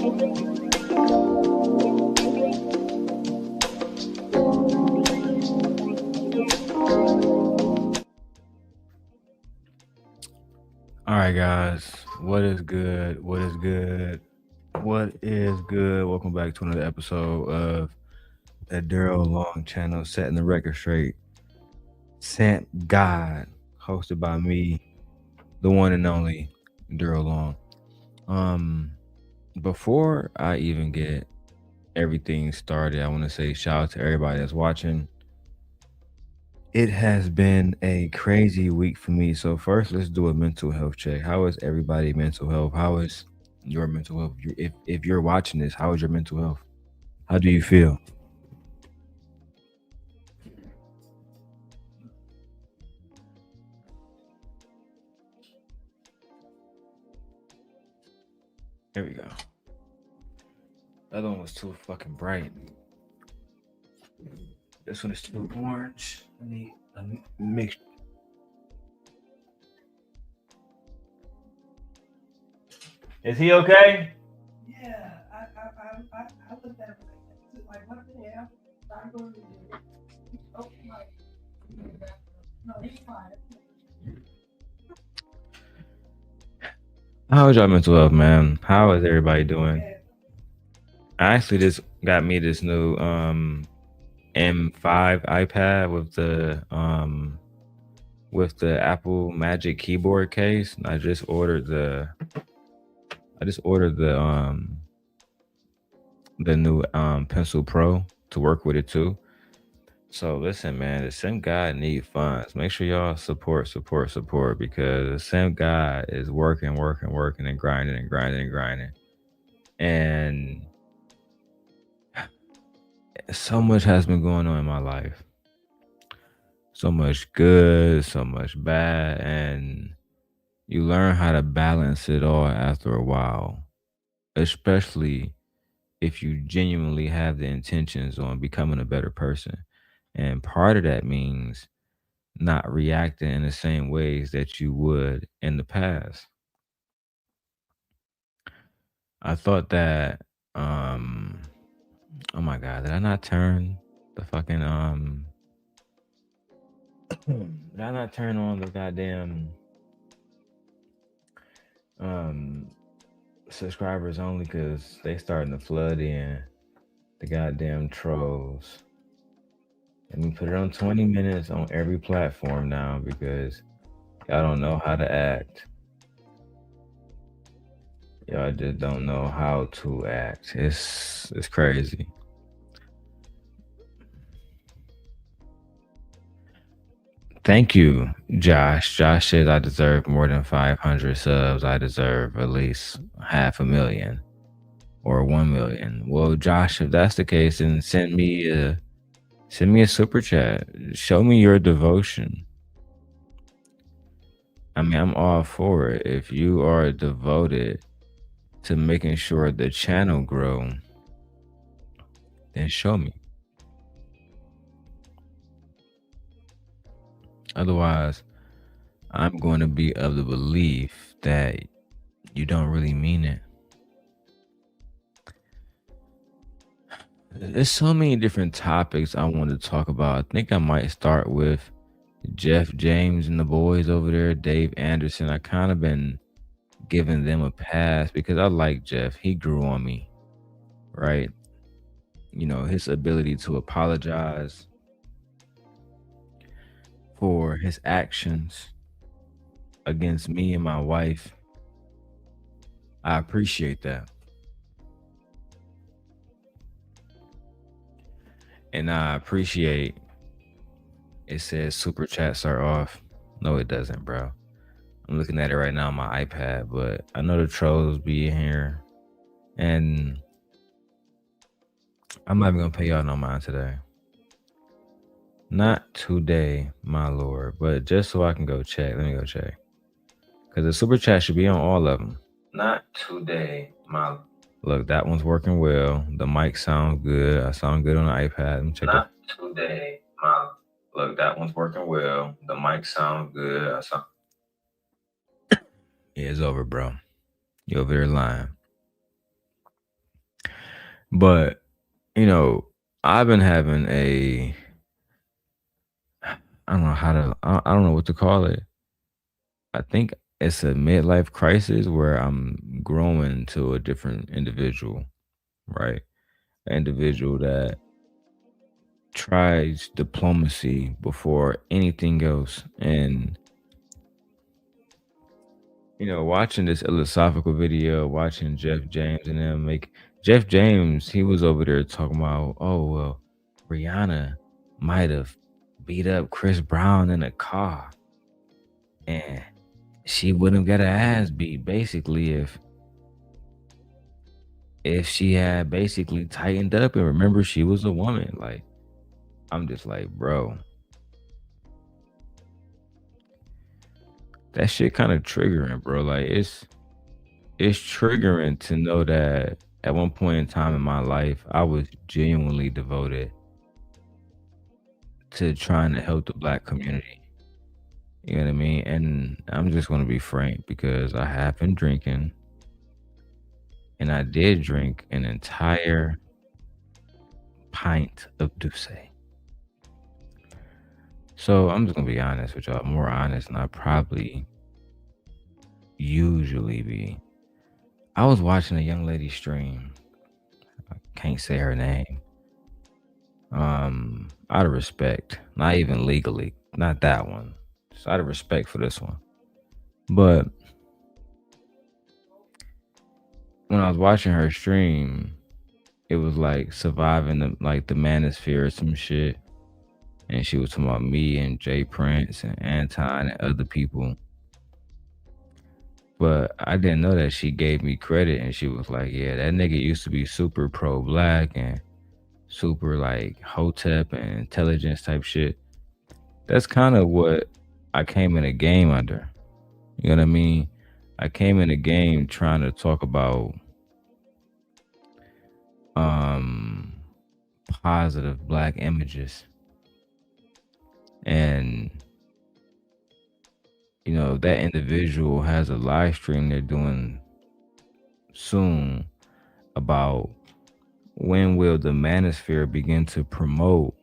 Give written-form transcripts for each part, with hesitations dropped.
All right, guys. What is good? What is good? What is good? Welcome back to another episode of the Darrel Long channel, setting the record straight. Sent God, hosted by me, the one and only Darrel Long. Before I even get everything started, I want to say shout out to everybody that's watching. It has been a crazy week for me. So first, let's do a mental health check. How is everybody mental health? How is your mental health? If you're watching this, how is your mental health? How do you feel? Here we go. The other one was too fucking bright. This one is too orange. I need a mix. Is he okay? Yeah, I looked at it like, what the hell? I'm going to do it. Oh, my. No, he's fine. How is your mental health, man? How is everybody doing? I actually just got me this new M5 iPad with the Apple Magic keyboard case. I just ordered the new Pencil Pro to work with it too. So listen, man, the Sim God need funds. Make sure y'all support because the Sim God is working and grinding. And so much has been going on in my life. So much good, so much bad, and you learn how to balance it all after a while, especially if you genuinely have the intentions on becoming a better person. And part of that means not reacting in the same ways that you would in the past. I thought that, oh my God, did I not turn the fucking, did I not turn on the goddamn, um, subscribers only? Because they starting to flood in the goddamn trolls. Let me put it on 20 minutes on every platform now because y'all don't know how to act. Y'all just don't know how to act. It's crazy. Thank you, Josh. Josh says I deserve more than 500 subs. I deserve at least 500,000 or 1 million. Well, Josh, if that's the case, then send me a super chat. Show me your devotion. I mean, I'm all for it. If you are devoted to making sure the channel grow, then show me. Otherwise, I'm going to be of the belief that you don't really mean it. There's so many different topics I want to talk about. I think I might start with Jeff James and the boys over there, Dave Anderson. I kind of been giving them a pass because I like Jeff. He grew on me, right? You know, his ability to apologize for his actions against me and my wife. I appreciate that. And I appreciate it says super chats are off. No, it doesn't, bro. I'm looking at it right now on my iPad, but I know the trolls be in here. And I'm not even gonna pay y'all no mind today. Not today, my lord, but just so I can go check. Let me go check. Because the super chat should be on all of them. Not today, my look, that one's working well. The mic sounds good. I sound good on the iPad. Let me check Not today, my look, that one's working well. The mic sounds good. I sound Yeah, it's over, bro. You over there lying. But you know, I've been having a I don't know how to I don't know what to call it. I think it's a midlife crisis where I'm growing to a different individual, right? An individual that tries diplomacy before anything else. And, watching this philosophical video, watching Jeff James and them make Jeff James, he was over there talking about, oh, well, Rihanna might have beat up Chris Brown in a car and she wouldn't get her ass beat basically if she had basically tightened up and remember she was a woman. Like, I'm just like, bro, that shit kind of triggering, bro. Like, it's triggering to know that at one point in time in my life, I was genuinely devoted to trying to help the black community. You know what I mean? And I'm just gonna be frank because I have been drinking, and I did drink an entire pint of Douce. So I'm just gonna be honest with y'all, more honest than I probably usually be. I was watching a young lady stream. I can't say her name. Out of respect, not even legally, not that one. Just out of respect for this one. But when I was watching her stream, it was like surviving the manosphere or some shit. And she was talking about me and Jay Prince and Anton and other people. But I didn't know that she gave me credit and she was like, yeah, that nigga used to be super pro black and super like hotep and intelligence type shit. That's kind of what I came in the game under. You know what I mean? I came in the game trying to talk about um positive black images. And that individual has a live stream they're doing soon about when will the manosphere begin to promote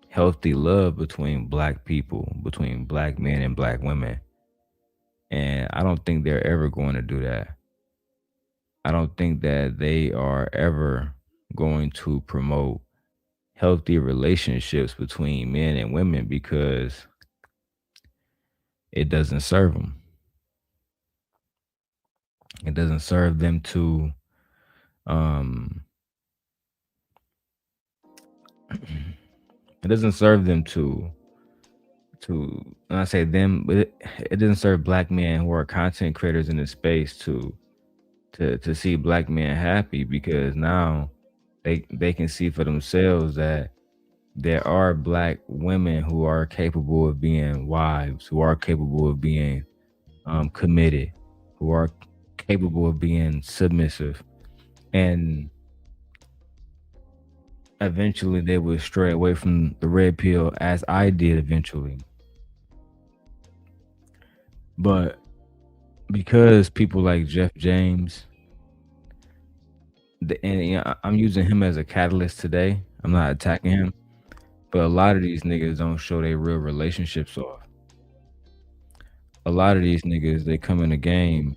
healthy love between black people, between black men and black women. And I don't think they're ever going to do that. I don't think that they are ever going to promote healthy relationships between men and women because it doesn't serve them. It doesn't serve them to um it doesn't serve them to and I say them, but it doesn't serve black men who are content creators in this space to see black men happy because now they can see for themselves that there are black women who are capable of being wives, who are capable of being committed, who are capable of being submissive, and eventually they would stray away from the red pill as I did eventually. But because people like Jeff James, and I'm using him as a catalyst today. I'm not attacking him, but a lot of these niggas don't show their real relationships off. A lot of these niggas, they come in the game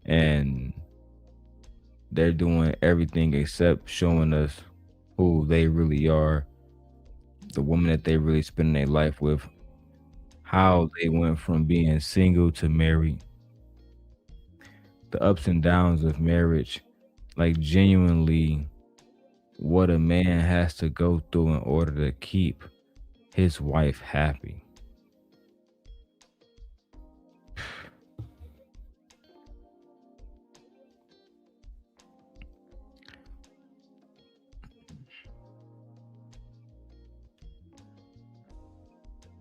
and they're doing everything except showing us who they really are, the woman that they really spend their life with, how they went from being single to married, the ups and downs of marriage, like genuinely what a man has to go through in order to keep his wife happy.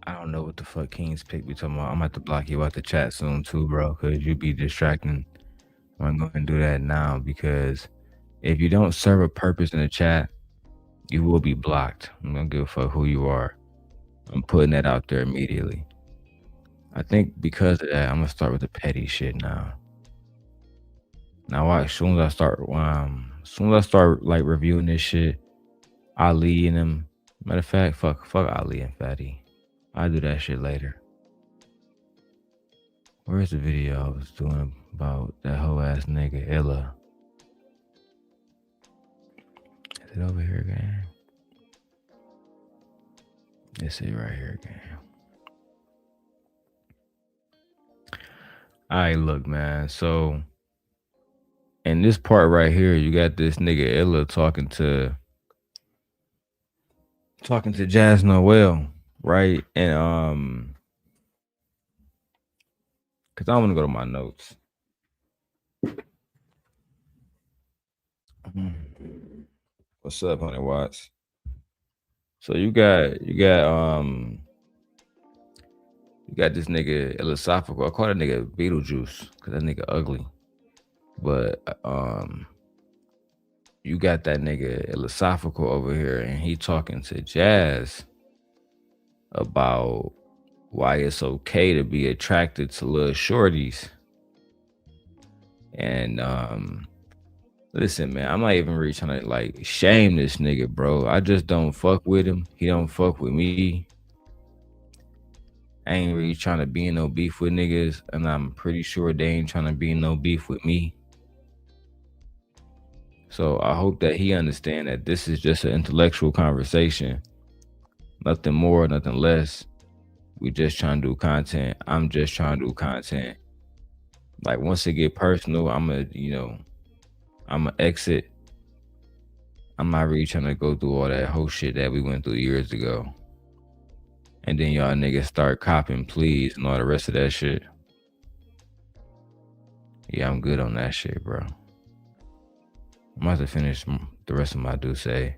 I don't know what the fuck King's pick be talking about. I'm about to block you out the chat soon too, bro, because you be distracting. I'm going to do that now because if you don't serve a purpose in the chat, you will be blocked. I'm going to give a fuck who you are. I'm putting that out there immediately. I think because of that, I'm going to start with the petty shit now. Now, as soon as I start As soon as I start like reviewing this shit, Ali and them. Matter of fact, fuck Ali and Fatty. I'll do that shit later. Where's the video I was doing about that whole ass nigga Illa? Is it over here again? It's it right here again. Alright, look, man. So in this part right here, you got this nigga Illa talking to Jas Noelle, right? And cause I want to go to my notes. What's up, Honey Watts? So you got this nigga Illasophical. I call that nigga Beetlejuice because that nigga ugly. But you got that nigga Illasophical over here, and he talking to Jas about why it's okay to be attracted to little shorties. And listen, man, I'm not even really trying to like shame this nigga, bro. I just don't fuck with him. He don't fuck with me. I ain't really trying to be in no beef with niggas, and I'm pretty sure they ain't trying to be in no beef with me. So I hope that he understand that this is just an intellectual conversation. Nothing more, nothing less. We just trying to do content. I'm just trying to do content. Like once it get personal, I'ma exit. I'm not really trying to go through all that whole shit that we went through years ago. And then y'all niggas start copping pleas and all the rest of that shit. Yeah, I'm good on that shit, bro. I'm about to finish the rest of my do say.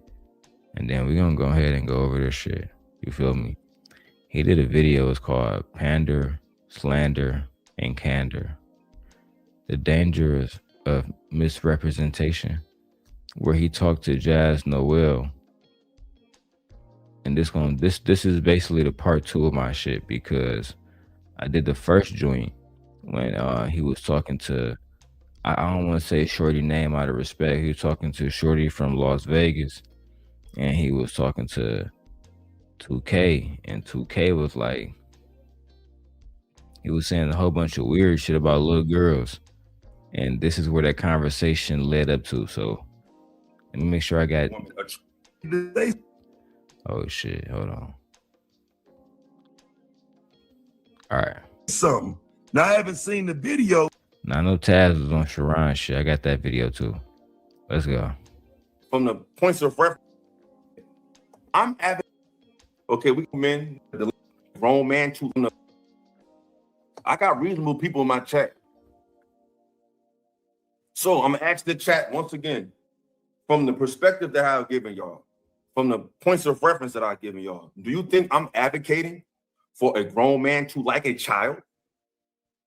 And then we're gonna go ahead and go over this shit. You feel me? He did a video, it's called Pander, Slander, and Candor. The Dangers of Misrepresentation, where he talked to Jas Noelle. And this is basically the part 2 of my shit, because I did the first joint when he was talking to, I don't want to say Shorty name out of respect. He was talking to Shorty from Las Vegas, and he was talking to 2K, and 2K was like, he was saying a whole bunch of weird shit about little girls. And this is where that conversation led up to. So let me make sure I got. Oh shit, hold on. All right. Something. Now I haven't seen the video. Now I know Taz was on Sharon shit. I got that video too. Let's go. From the points of reference, I'm okay. We come in the grown man to. I got reasonable people in my chat. So I'm gonna ask the chat once again, from the perspective that I've given y'all, from the points of reference that I've given y'all, do you think I'm advocating for a grown man to like a child?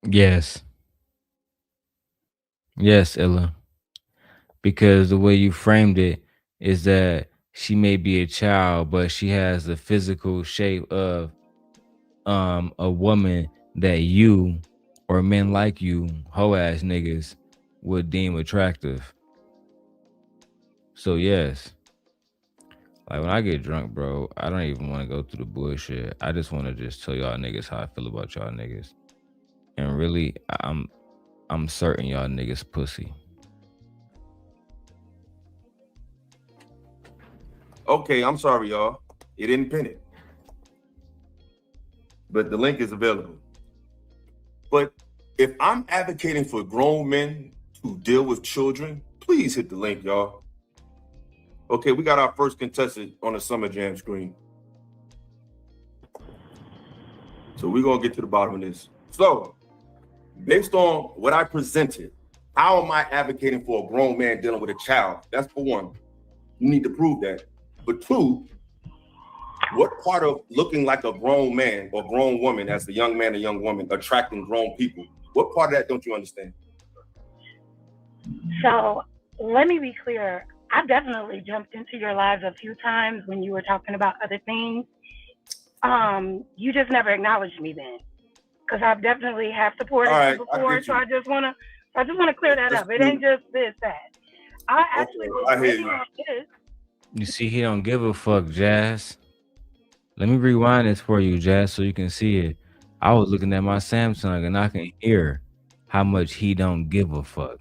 Yes. Yes, Illa. Because the way you framed it is that she may be a child, but she has the physical shape of a woman that you or men like you, hoe ass niggas, would deem attractive. So yes. Like when I get drunk, bro, I don't even want to go through the bullshit. I just want to just tell y'all niggas how I feel about y'all niggas. And really, I'm certain y'all niggas pussy. Okay, I'm sorry, y'all. It didn't pin it. But the link is available. But if I'm advocating for grown men to deal with children, please hit the link, y'all. Okay, we got our first contestant on the Summer Jam screen. So we're gonna get to the bottom of this. So, based on what I presented, how am I advocating for a grown man dealing with a child? That's for one. You need to prove that. But two, what part of looking like a grown man or grown woman as a young man or young woman attracting grown people, what part of that don't you understand? So let me be clear. I've definitely jumped into your lives a few times when you were talking about other things. You just never acknowledged me then, because I've definitely have supported you before. So I just want to clear that up. It ain't just this, that. I actually was I hear waiting you. on this. You see, he don't give a fuck, Jas. Let me rewind this for you, Jas, so you can see it. I was looking at my Samsung and I can hear how much he don't give a fuck.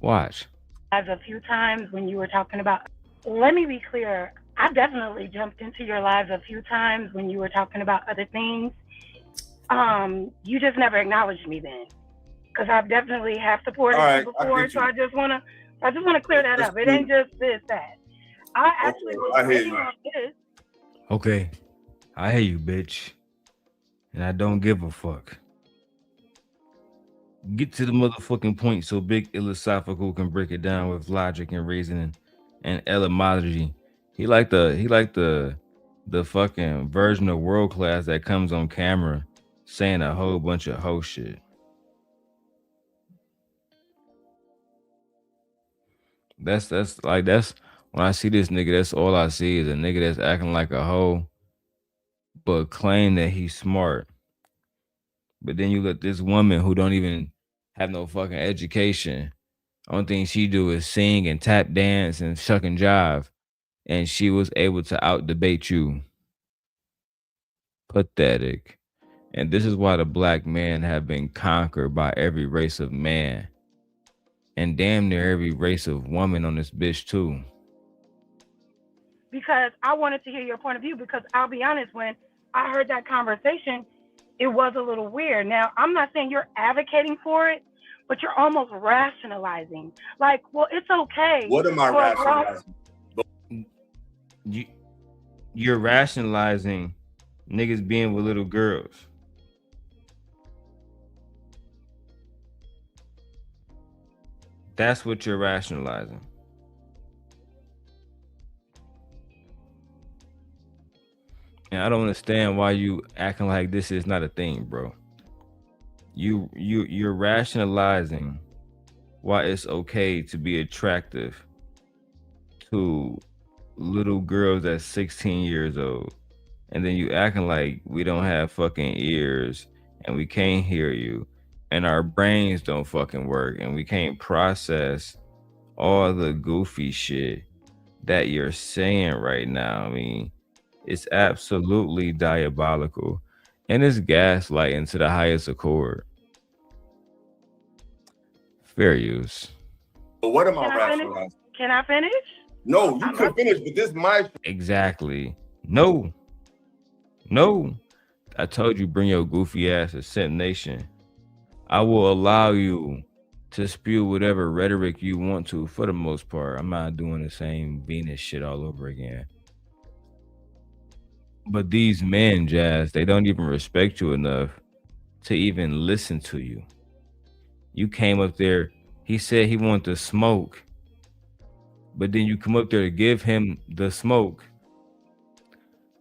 Watch. As a few times when you were talking about, let me be clear. I definitely jumped into your lives a few times when you were talking about other things. You just never acknowledged me then, because I've definitely have supported All you right, I before. get So you. I just wanna clear that That's up. It cool. ain't just this that. I actually Okay, was I hear waiting you. on this. Okay, I hear you, bitch. And I don't give a fuck. Get to the motherfucking point so big Illasophical can break it down with logic and reasoning and etymology. He like the fucking version of world class that comes on camera saying a whole bunch of hoe shit. That's when I see this nigga, that's all I see is a nigga that's acting like a hoe, but claim that he's smart. But then you let this woman who don't even have no fucking education. Only thing she do is sing and tap dance and shuck and jive, and she was able to out debate you. Pathetic. And this is why the black man have been conquered by every race of man, and damn near every race of woman on this bitch too. Because I wanted to hear your point of view. Because I'll be honest, when I heard that conversation, it was a little weird. Now, I'm not saying you're advocating for it, but you're almost rationalizing. Like, well, it's okay What am I for a grown. rationalizing? You're rationalizing niggas being with little girls. That's what you're rationalizing. And I don't understand why you acting like this is not a thing, bro. You're rationalizing why it's okay to be attractive to little girls that's 16 years old. And then you acting like we don't have fucking ears and we can't hear you and our brains don't fucking work and we can't process all the goofy shit that you're saying right now. I mean, it's absolutely diabolical and it's gaslighting to the highest accord. Fair use. But what am Can I I finish? rationalizing? Can I finish? No, you I'm can up. finish, but this is my Exactly. No. I told you bring your goofy ass to Scent Nation. I will allow you to spew whatever rhetoric you want to for the most part. I'm not doing the same Venus shit all over again. But these men, Jas, they don't even respect you enough to even listen to you. You came up there, he said he wanted to smoke, but then you come up there to give him the smoke,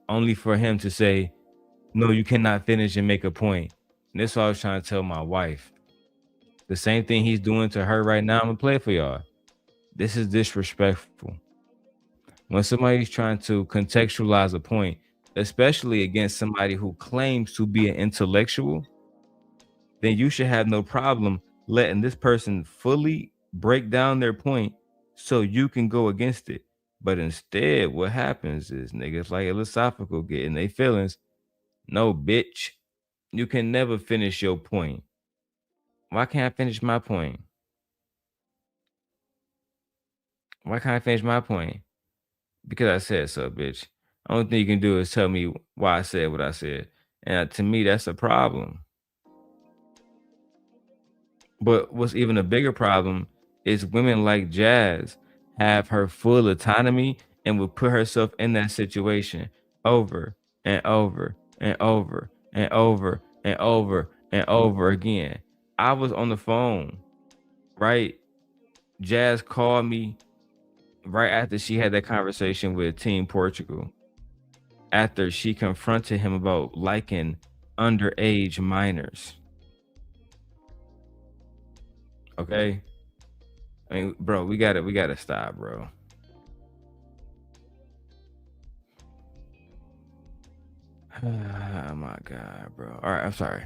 only for him to say, no, you cannot finish and make a point. And that's what I was trying to tell my wife. The same thing he's doing to her right now, I'm gonna play it for y'all. This is disrespectful. When somebody's trying to contextualize a point, especially against somebody who claims to be an intellectual, then you should have no problem letting this person fully break down their point so you can go against it. But instead, what happens is niggas like Illasophical get in their feelings. No, bitch, you can never finish your point. Why can't I finish my point? Why can't I finish my point? Because I said so, bitch. Only thing you can do is tell me why I said what I said. And to me, that's a problem. But what's even a bigger problem is women like Jas have her full autonomy and will put herself in that situation over and over and over and over and over and over again. I was on the phone, right? Jas called me right after she had that conversation with Team Portugal. After she confronted him about liking underage minors. Okay? I mean, bro, we gotta stop, bro. Oh my god, bro. All right, I'm sorry.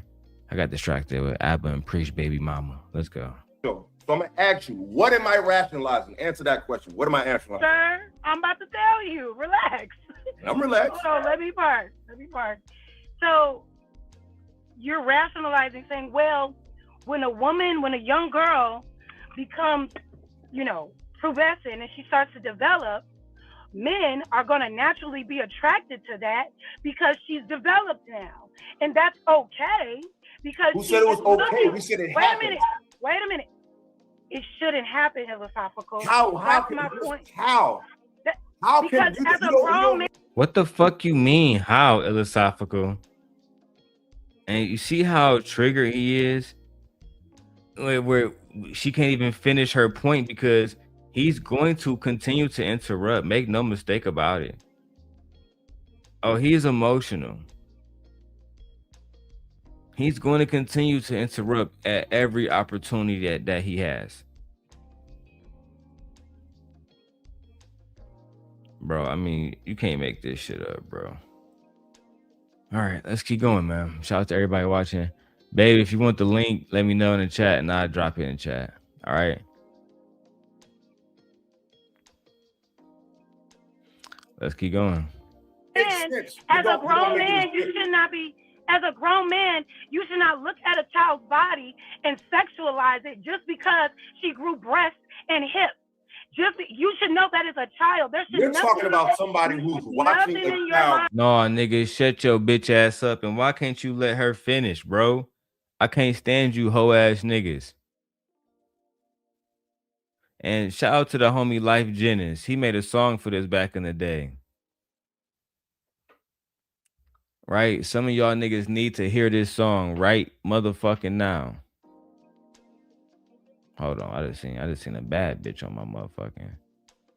I got distracted with Abba and Preach Baby Mama. Let's go. So I'm gonna ask you, what am I rationalizing? Answer that question. What am I rationalizing? Sir, I'm about to tell you. Relax. I'm relaxed. Hold on, let me park. So you're rationalizing, saying, well, when a young girl becomes, pubescent and she starts to develop, men are going to naturally be attracted to that because she's developed now. And that's okay because Who said it was okay? We said it happened. Wait a minute. It shouldn't happen, Illasophical. How can my point. How Because can as a grown man, What the fuck you mean? How, Illasophical? And you see how triggered he is? Where she can't even finish her point because he's going to continue to interrupt. Make no mistake about it. Oh, he's emotional. He's going to continue to interrupt at every opportunity that he has. Bro, I mean, you can't make this shit up, bro. All right, let's keep going, man. Shout out to everybody watching. Baby, if you want the link, let me know in the chat and I'll drop it in the chat. All right. Let's keep going. as a grown man, you should not be. As a grown man, you should not look at a child's body and sexualize it just because she grew breasts and hips. You should know that as a child. You're talking about somebody who's watching a child. No, nigga, shut your bitch ass up. And why can't you let her finish, bro? I can't stand you hoe ass niggas. And shout out to the homie Life Jennings. He made a song for this back in the day. Right? Some of y'all niggas need to hear this song right motherfucking now. Hold on, I just seen a bad bitch on my motherfucking.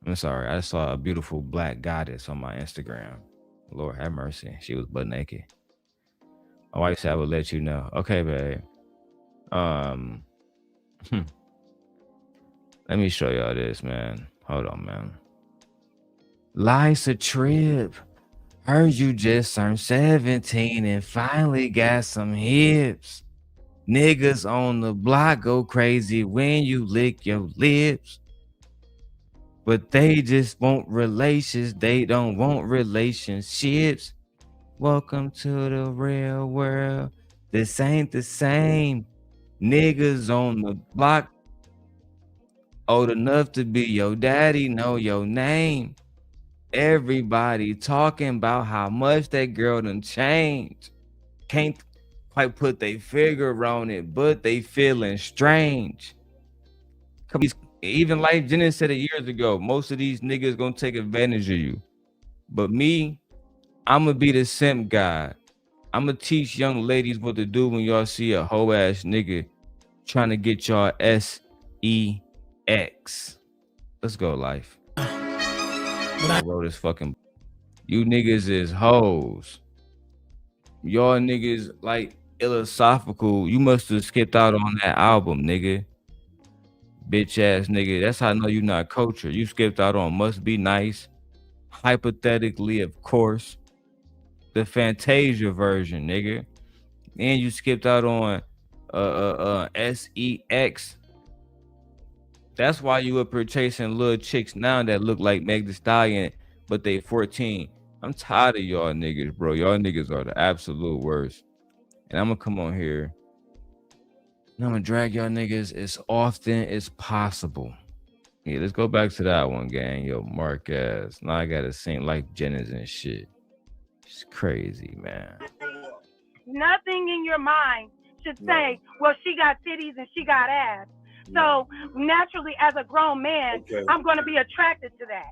I'm sorry, I saw a beautiful black goddess on my Instagram. Lord have mercy, she was butt naked. My wife said I would let you know. Okay, babe. Let me show y'all this, man. Hold on, man. Life's a trip. Heard you just turned 17 and finally got some hips. Niggas on the block go crazy when you lick your lips. But they just want relations. They don't want relationships. Welcome to the real world. This ain't the same. Niggas on the block old enough to be your daddy, know your name. Everybody talking about how much that girl done changed. Can't quite put their figure on it, but they feeling strange. Even like Jenna said it years ago, most of these niggas gonna take advantage of you. But me, I'm gonna be the simp guy. I'm gonna teach young ladies what to do when y'all see a hoe ass nigga trying to get y'all SEX. Let's go, Life. I wrote this fucking. You niggas is hoes. Y'all niggas like Illasophical. You must have skipped out on that album, nigga. Bitch ass nigga. That's how I know you not culture. You skipped out on Must Be Nice. Hypothetically, of course. The Fantasia version, nigga. And you skipped out on SEX. That's why you up here chasing little chicks now that look like Meg Thee Stallion, but they 14. I'm tired of y'all niggas, bro. Y'all niggas are the absolute worst. And I'm gonna come on here and I'm gonna drag y'all niggas as often as possible. Yeah, let's go back to that one, gang. Yo, Mark ass. Now I gotta sing like Jennings and shit. It's crazy, man. Nothing in your mind should say, well, she got titties and she got ass. So naturally, as a grown man, I'm going to be attracted to that.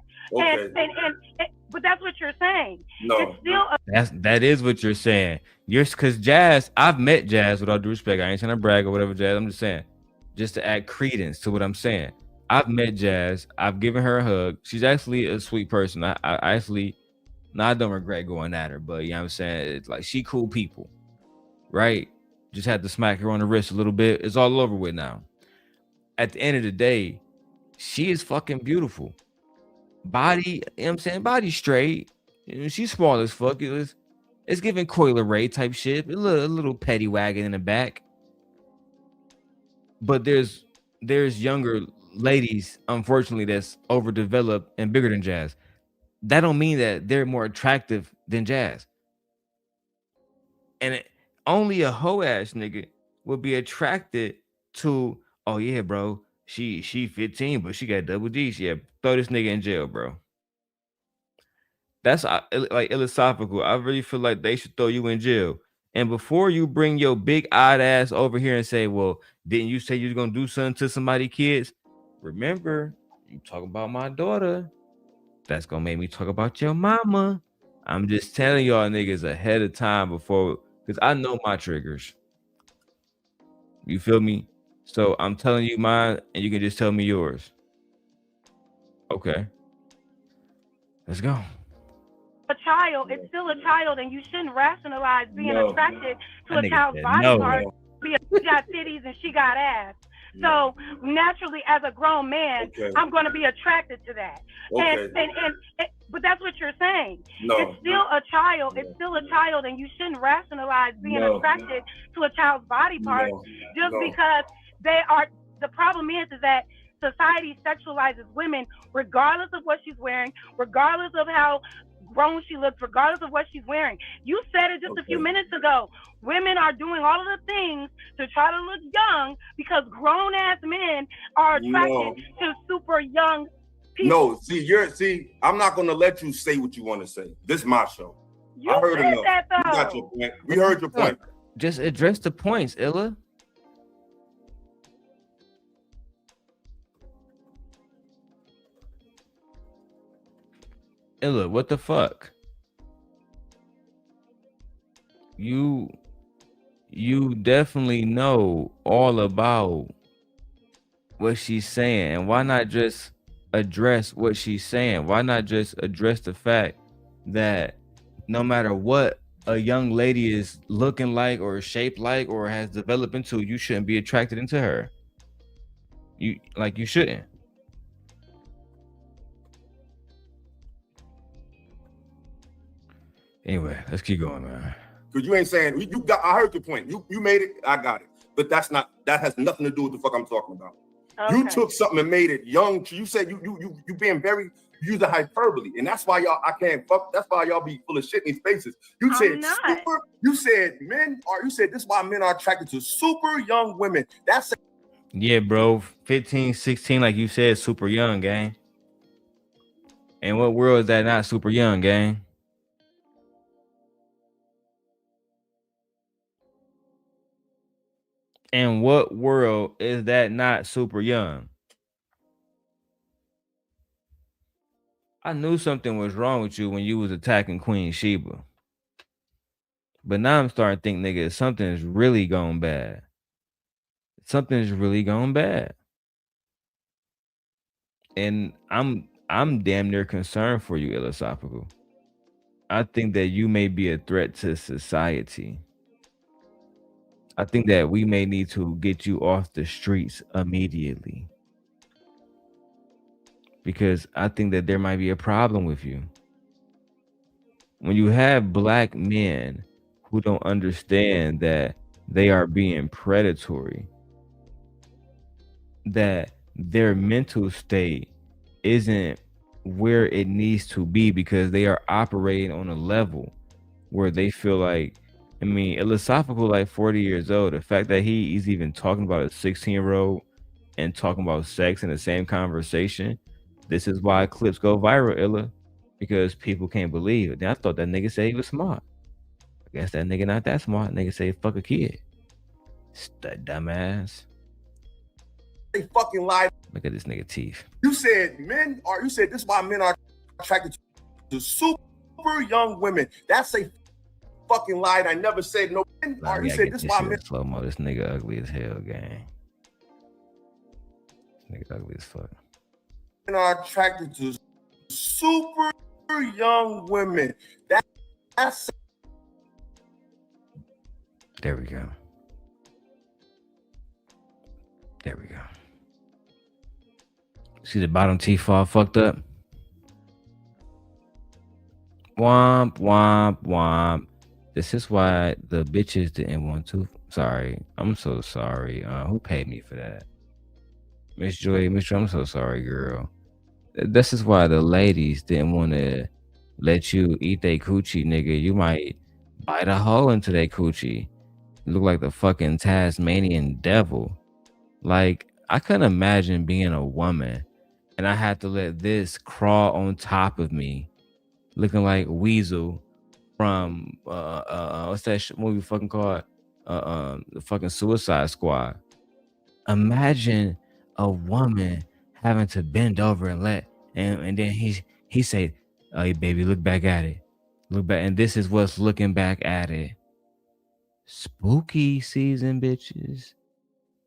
But that's what you're saying. No, it's still that is what you're saying. Because Jas, I've met Jas, with all due respect. I ain't trying to brag or whatever, Jas. I'm just saying, just to add credence to what I'm saying. I've met Jas. I've given her a hug. She's actually a sweet person. I actually, I don't regret going at her, but you know what I'm saying? It's like, she cool people, right? Just had to smack her on the wrist a little bit. It's all over with now. At the end of the day, she is fucking beautiful. Body, you know what I'm saying? Body straight. You know, she's small as fuck. It's giving Coil Ray type shit. A little petty wagon in the back. But there's there's younger ladies, unfortunately, that's overdeveloped and bigger than Jazz. That don't mean that they're more attractive than Jazz. And only a hoe ass nigga would be attracted to, oh yeah, bro, she 15, but she got double D's. Yeah, throw this nigga in jail, bro. That's like Illasophical. I really feel like they should throw you in jail. And before you bring your big odd ass over here and say, well, didn't you say you was gonna do something to somebody kids? Remember, you talk about my daughter. That's gonna make me talk about your mama. I'm just telling y'all niggas ahead of time before, because I know my triggers. You feel me? So I'm telling you mine, and you can just tell me yours. Okay. Let's go. A child, it's still a child, and you shouldn't rationalize being attracted to a child's body part. She got titties and she got ass. So naturally, as a grown man, I'm going to be attracted to that. But that's what you're saying. It's still a child. It's still a child, and you shouldn't rationalize being attracted to a child's body part just because they are. The problem is that society sexualizes women regardless of what she's wearing, regardless of how grown she looks, regardless of what she's wearing. You said it just a few minutes ago. Women are doing all of the things to try to look young because grown ass men are attracted to super young people. No, I'm not gonna let you say what you want to say. This is my show. I heard enough. That, though. You got your point. We heard your point. Just address the points, Illa. Illa, what the fuck? You definitely know all about what she's saying, and why not just address what she's saying? Why not just address the fact that no matter what a young lady is looking like or shaped like or has developed into, you shouldn't be attracted into her. You shouldn't. Anyway, let's keep going, man. Because you ain't saying I heard your point. You made it, I got it. But that has nothing to do with the fuck I'm talking about. Okay. You took something and made it young. You said you being very using hyperbole, and that's why y'all that's why y'all be full of shit in these spaces. You said super. You said this is why men are attracted to super young women. Yeah, bro. 15, 16, like you said, super young, gang. And what world is that not super young, gang? And what world is that not super young? I knew something was wrong with you when you was attacking Queen Sheba. But now I'm starting to think, nigga, something's really gone bad. Something's really gone bad. And I'm damn near concerned for you, Illasophical. I think that you may be a threat to society. I think that we may need to get you off the streets immediately. Because I think that there might be a problem with you. When you have black men who don't understand that they are being predatory, that their mental state isn't where it needs to be because they are operating on a level where they feel like, I mean, Illasophical, like 40 years old. The fact that he's even talking about a 16-year-old and talking about sex in the same conversation, this is why clips go viral, Illa, because people can't believe it. I thought that nigga said he was smart. I guess that nigga not that smart. Nigga say fuck a kid. That dumbass. They fucking lied. Look at this nigga teeth. You said this is why men are attracted to super young women. That's a fucking lie. I never said no. You said this why men slow mo. This nigga ugly as hell, gang. This nigga ugly as fuck. Men are attracted to super young women. That's there we go. There we go. See the bottom teeth all fucked up? Womp, womp, womp. This is why the bitches didn't want to. Sorry. I'm so sorry. Who paid me for that? Miss Joy, I'm so sorry, girl. This is why the ladies didn't want to let you eat they coochie, nigga. You might bite a hole into their coochie. You look like the fucking Tasmanian devil. Like, I couldn't imagine being a woman and I had to let this crawl on top of me, looking like Weasel from what's that movie fucking called? The fucking Suicide Squad. Imagine a woman having to bend over and and then he said, "Hey baby, look back at it, look back," and this is what's looking back at it. Spooky season, bitches.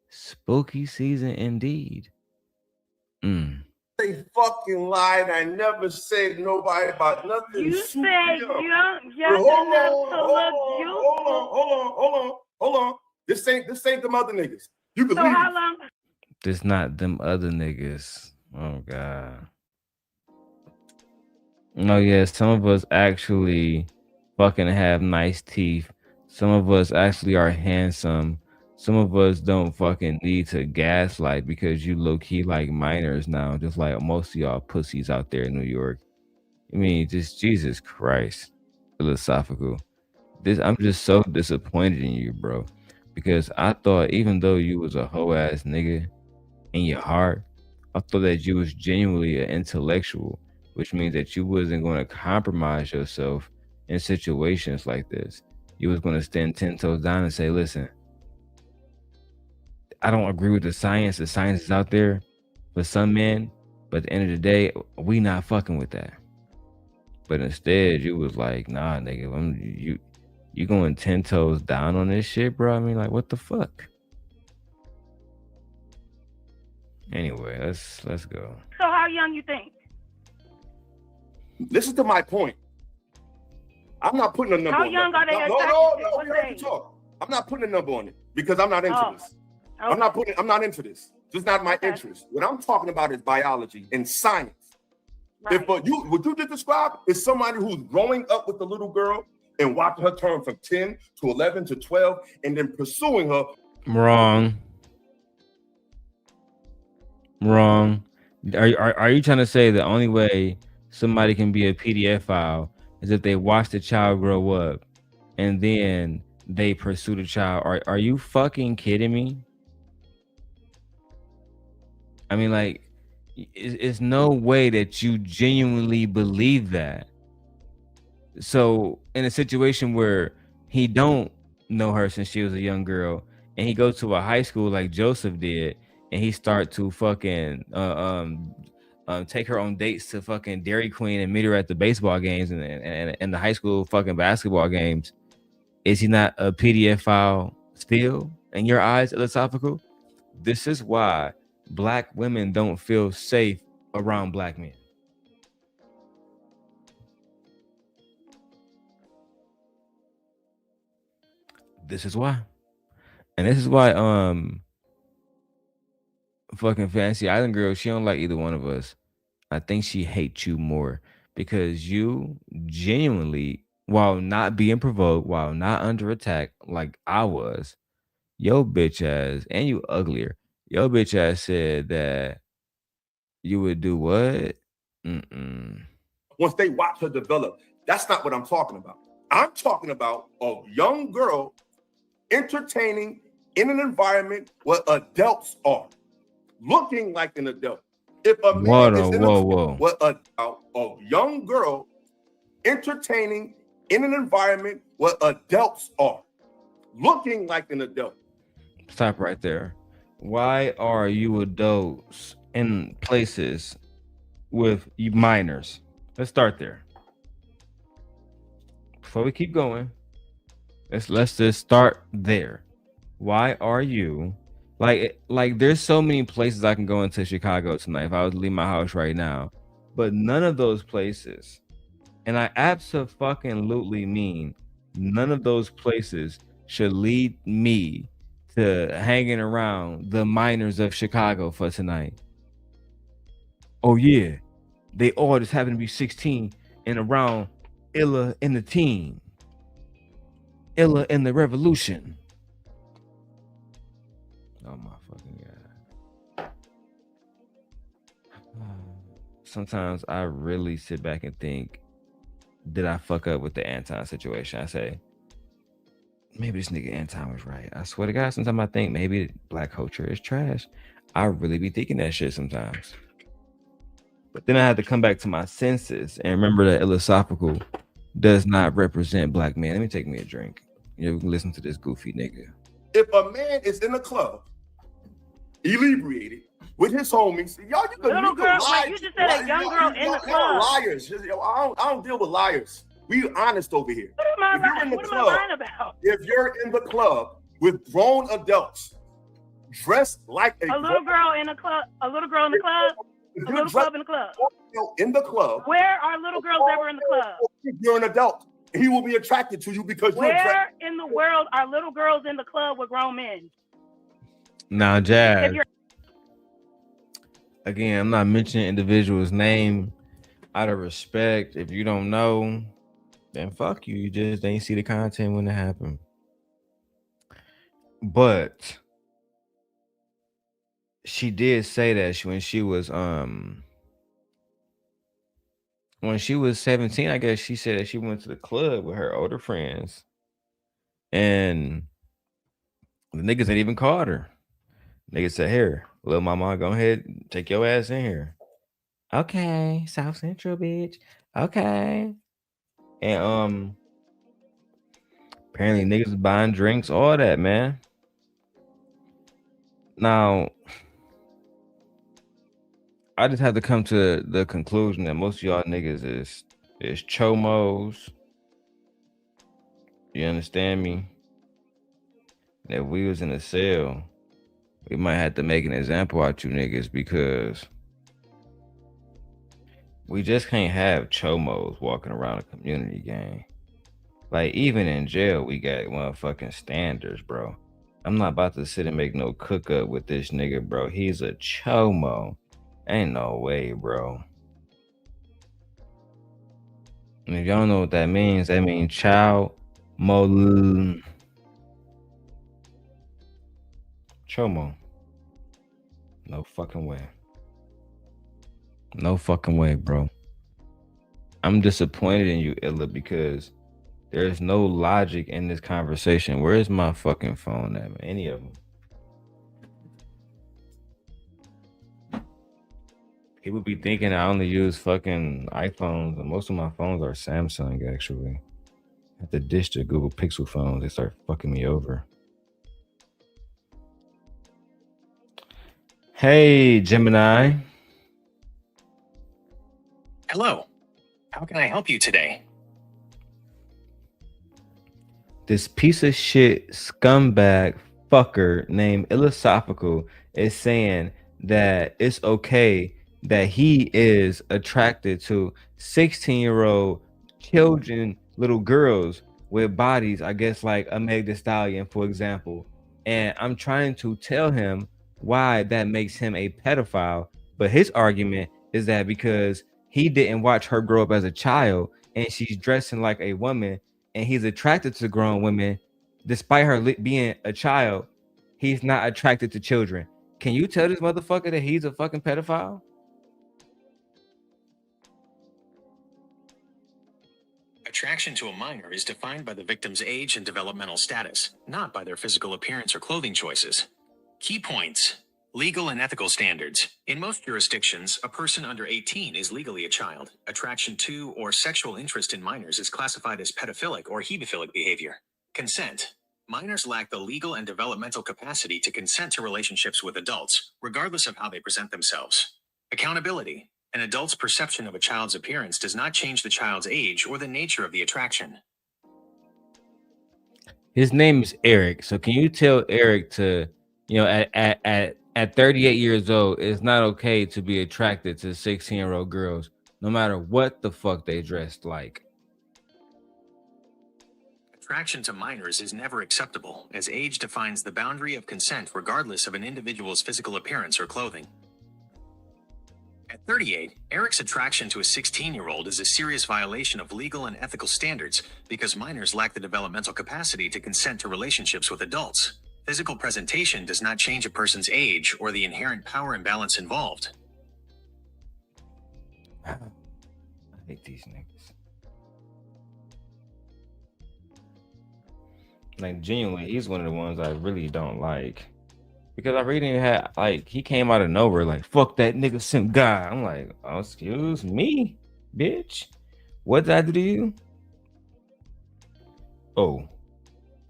Spooky season indeed. They fucking lied. I never said nobody about nothing. You super said young. young enough to look youthful. Hold on. This ain't them other niggas. You can So leave. how long? This not them other niggas. Oh god. No, yeah, some of us actually fucking have nice teeth. Some of us actually are handsome. Some of us don't fucking need to gaslight because you low key like minors now, just like most of y'all pussies out there in New York. I mean, just Jesus Christ, philosophical. I'm just so disappointed in you, bro, because I thought even though you was a hoe ass nigga in your heart, I thought that you was genuinely an intellectual, which means that you wasn't going to compromise yourself in situations like this. You was going to stand 10 toes down and say, listen, I don't agree with the science. The science is out there for some men, but at the end of the day, we not fucking with that. But instead, you was like, nah, nigga, you going 10 toes down on this shit, bro? I mean, like, what the fuck? Anyway, let's go. So how young you think? Listen to my point. I'm not putting a number How on young it. are they No, attracted? we heard you talk. I'm not putting a number on it because I'm not into this. Okay. I'm not into this. This is not my interest. What I'm talking about is biology and science. Right. If what you just described is somebody who's growing up with the little girl and watching her turn from 10 to 11 to 12 and then pursuing her. Wrong. Are you trying to say the only way somebody can be a PDF file is if they watch the child grow up and then they pursue the child? Are you fucking kidding me? I mean, like, it's no way that you genuinely believe that. So in a situation where he don't know her since she was a young girl and he goes to a high school like Joseph did and he start to fucking take her on dates to fucking Dairy Queen and meet her at the baseball games and the high school fucking basketball games, is he not a PDF file still in your eyes, Illasophical? This is why black women don't feel safe around black men. This is why. And this is why fucking Fancy Island Girl, she don't like either one of us. I think she hates you more because you genuinely, while not being provoked, while not under attack like I was, yo bitch ass, and you uglier, yo bitch ass said that you would do what? Once they watch her develop, that's not what I'm talking about. I'm talking about a young girl entertaining in an environment where adults are, looking like an adult. If a man is in a young girl entertaining in an environment where adults are, looking like an adult. Stop right there. Why are you adults in places with you minors? Let's start there. Before we keep going, let's just start there. Why are you like there's so many places I can go into Chicago tonight if I was to leave my house right now, but none of those places, and I absolutely mean none of those places should lead me to hanging around the minors of Chicago for tonight. Oh yeah, they all just happen to be 16 and around Illa in the team, Illa in the revolution. Oh my fucking god. sometimes I really sit back and think, did I fuck up with the Anton situation? I say, maybe this nigga Anton was right. I swear to God, sometimes I think maybe black culture is trash. I really be thinking that shit sometimes. But then I had to come back to my senses and remember that Illasophical does not represent black men. Let me take me a drink. We can listen to this goofy nigga. If a man is in a club, inebriated, with his homies, y'all, you can Little girl, lie. you just said a young girl in the club. Liars. I don't deal with liars. We honest over here. What am I lying about? If you're in the club with grown adults dressed like a little girl in a club, a little girl in the club, a little club in the club. In the club. Where are little girls ever in the club? If you're an adult, he will be attracted to you because you're Where in the world are little girls in the club with grown men? Now, Jas, again, I'm not mentioning individual's name out of respect. If you don't know, then fuck you. You just ain't see the content when it happened. But she did say that when she was 17, I guess she said that she went to the club with her older friends, and the niggas ain't even called her. Niggas said, "Here, little mama, go ahead, take your ass in here." Okay, South Central, bitch. Okay, and apparently niggas buying drinks, all that, man. Now, I just have to come to the conclusion that most of y'all niggas is chomos. You understand me? And if we was in a cell, we might have to make an example out you niggas, because we just can't have chomos walking around a community gang. Like, even in jail, we got motherfucking standards, bro. I'm not about to sit and make no cook up with this nigga, bro. He's a chomo. Ain't no way, bro. And if y'all don't know what that means child mo chomo. No fucking way. No fucking way, bro. I'm disappointed in you, Illa, because there's no logic in this conversation. Where's my fucking phone at, man? Any of them? People be thinking I only use fucking iPhones, and most of my phones are Samsung, actually. I have to dish the Google Pixel phones. They start fucking me over. Hey, Gemini. Hello. How can I help you today? This piece of shit scumbag fucker named Illasophical is saying that it's okay that he is attracted to 16-year-old children, little girls with bodies, I guess, like a Meg Thee Stallion, for example. And I'm trying to tell him why that makes him a pedophile. But his argument is that because he didn't watch her grow up as a child and she's dressing like a woman, and he's attracted to grown women despite her being a child, he's not attracted to children. Can you tell this motherfucker that he's a fucking pedophile? Attraction to a minor is defined by the victim's age and developmental status, not by their physical appearance or clothing choices. Key points: legal and ethical standards. In most jurisdictions, a person under 18 is legally a child. Attraction to or sexual interest in minors is classified as pedophilic or hebephilic behavior. Consent. Minors lack the legal and developmental capacity to consent to relationships with adults, regardless of how they present themselves. Accountability. An adult's perception of a child's appearance does not change the child's age or the nature of the attraction. His name is Eric. So can you tell Eric to, at 38 years old, it's not okay to be attracted to 16-year-old girls, no matter what the fuck they dressed like. Attraction to minors is never acceptable, as age defines the boundary of consent regardless of an individual's physical appearance or clothing. At 38, Eric's attraction to a 16-year-old is a serious violation of legal and ethical standards because minors lack the developmental capacity to consent to relationships with adults. Physical presentation does not change a person's age or the inherent power imbalance involved. I hate these niggas. Like genuinely, he's one of the ones I really don't like. Because I really had like he came out of nowhere, like fuck that nigga simp guy. I'm like, oh, excuse me, bitch. What did I do to you? Oh,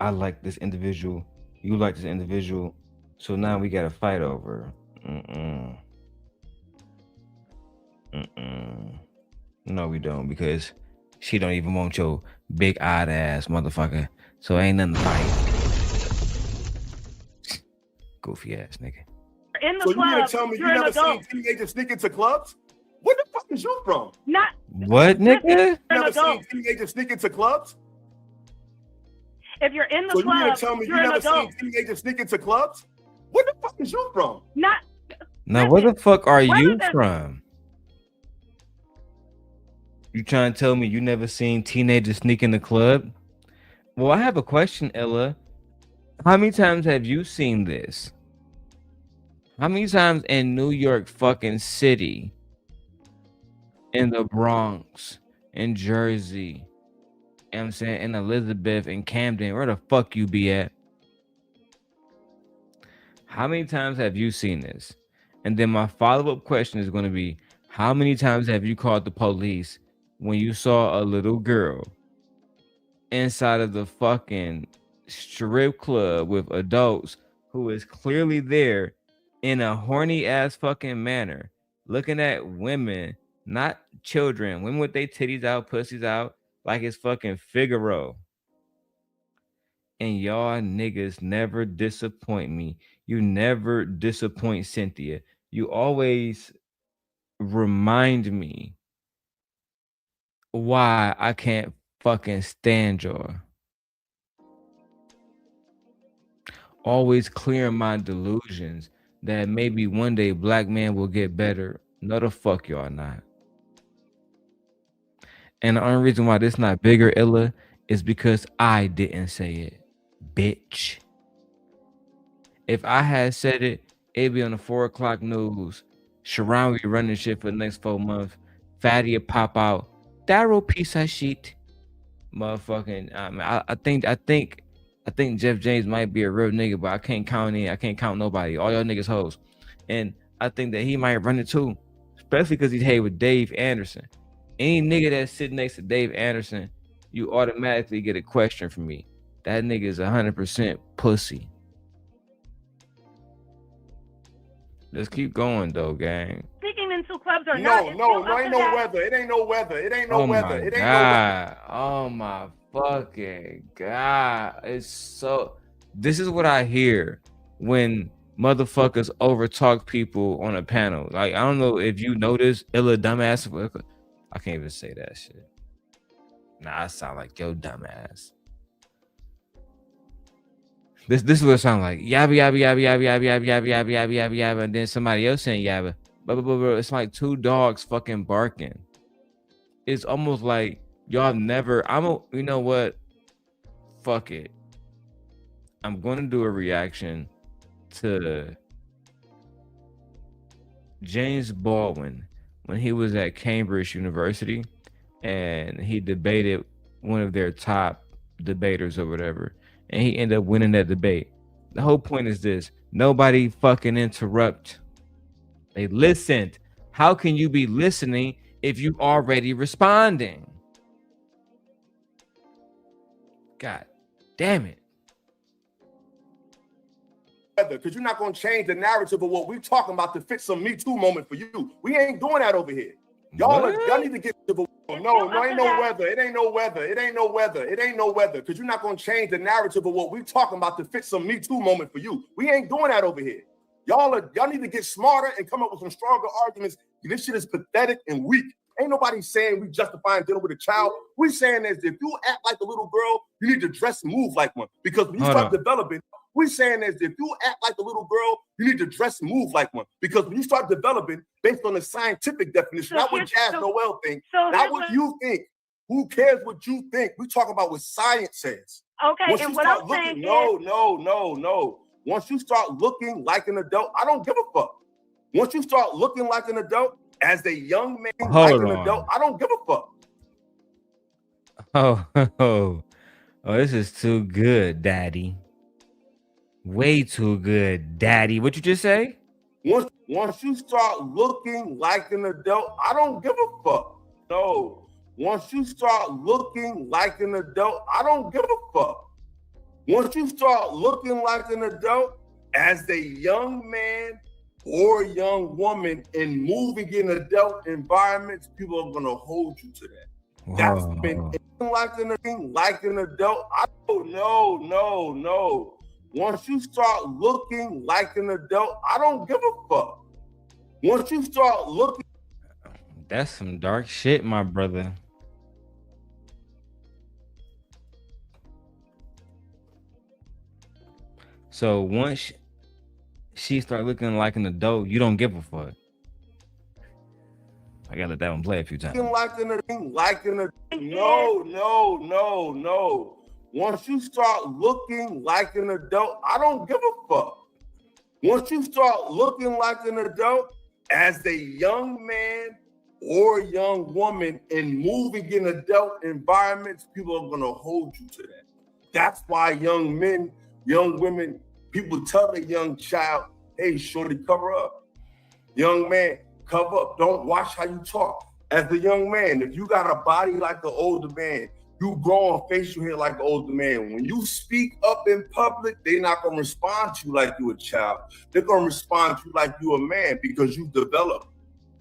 I like this individual. You like this individual. So now we got to fight over. No, we don't, because she don't even want your big eyed ass motherfucker. So ain't nothing to fight. Goofy ass nigga. In the So you club, gonna tell me you you're an never adult. seen teenagers sneak into clubs? Where the fuck is you from? Not What, nigga? You an never adult. seen teenagers sneak into clubs? If you're in the So you gonna club, tell me you you're an never adult. seen teenagers sneak into clubs? Where the fuck is you from? Not Now, where the fuck are whether you the- from? You trying to tell me you never seen teenagers sneak in the club? Well, I have a question, Ella. How many times have you seen this? How many times in New York fucking city, in the Bronx, in Jersey, you know what I'm saying, in Elizabeth, in Camden, where the fuck you be at? How many times have you seen this? And then my follow-up question is going to be, how many times have you called the police when you saw a little girl inside of the fucking strip club with adults who is clearly there in a horny ass fucking manner, looking at women, not children, women with their titties out, pussies out, like it's fucking Figaro. And y'all niggas never disappoint me. You never disappoint Cynthia. You always remind me why I can't fucking stand y'all. Always clearing my delusions that maybe one day black man will get better. No, the fuck y'all not. And the only reason why this not bigger, Illa, is because I didn't say it, bitch. If I had said it, it'd be on the 4 o'clock news. Sharon be running shit for the next 4 months. Fatty would pop out. Darrel piece of shit. Motherfucking, I think Jeff James might be a real nigga, but I can't count nobody. All y'all niggas hoes. And I think that he might run it too. Especially because he's with Dave Anderson. Any nigga that's sitting next to Dave Anderson, you automatically get a question from me. That nigga is 100% pussy. Let's keep going though, gang. Sneaking into clubs or not. Ain't no weather. It ain't no weather. It ain't no Oh weather. my It ain't no weather. God. Oh my fucking God. It's so, this is what I hear when motherfuckers overtalk people on a panel. Like, I don't know if you notice, Illa dumbass. I can't even say that shit. Nah, I sound like yo dumbass. This is what it sounds like. Yabba yabba yabba yabba yabba yabba yabba yabba yabba yabba yabba, and then somebody else saying yabba. But it's like two dogs fucking barking. It's almost like y'all never. You know what? Fuck it. I'm going to do a reaction to James Baldwin when he was at Cambridge University, and he debated one of their top debaters or whatever, and he ended up winning that debate. The whole point is this: nobody fucking interrupt. They listened. How can you be listening if you already responding? God damn it. Because you're not going to change the narrative of what we're talking about to fit some Me Too moment for you. We ain't doing that over here. Y'all need to get to the no, ain't no weather. It ain't no weather. It ain't no weather. It ain't no weather. Because you're not going to change the narrative of what we're talking about to fit some Me Too moment for you. We ain't doing that over here. Y'all need to get smarter and come up with some stronger arguments. This shit is pathetic and weak. Ain't nobody saying we justifying dealing with a child. We saying is if you act like a little girl, you need to dress and move like one. Because when you start developing, we saying is if you act like a little girl, you need to dress and move like one. Because when you start developing based on the scientific definition, not what Jas Noelle thinks, not what you think. Who cares what you think? We talking about what science says. Okay, Once and you what start I'm looking, saying no. Once you start looking like an adult, I don't give a fuck. Once you start looking like an adult As a young man, Hold like an on. adult, I don't give a fuck. Oh, this is too good, daddy. Way too good, daddy. What you just say? Once you start looking like an adult, I don't give a fuck. No. Once you start looking like an adult, I don't give a fuck. Once you start looking like an adult, as a young man or young woman and moving in adult environments, people are gonna hold you to that. That's been like an adult. I don't no. Once you start looking like an adult, I don't give a fuck. Once you start looking, that's some dark shit, my brother. So once she start looking like an adult, you don't give a fuck. I gotta let that one play a few times. like an no. Once you start looking like an adult, I don't give a fuck. Once you start looking like an adult, as a young man or young woman and moving in adult environments, people are gonna hold you to that. That's why young men, young women, people tell a young child, hey, shorty, cover up. Young man, cover up. Don't watch how you talk. As a young man, if you got a body like an older man, you grow on facial hair like an older man. When you speak up in public, they're not gonna respond to you like you a child. They're gonna respond to you like you a man because you developed.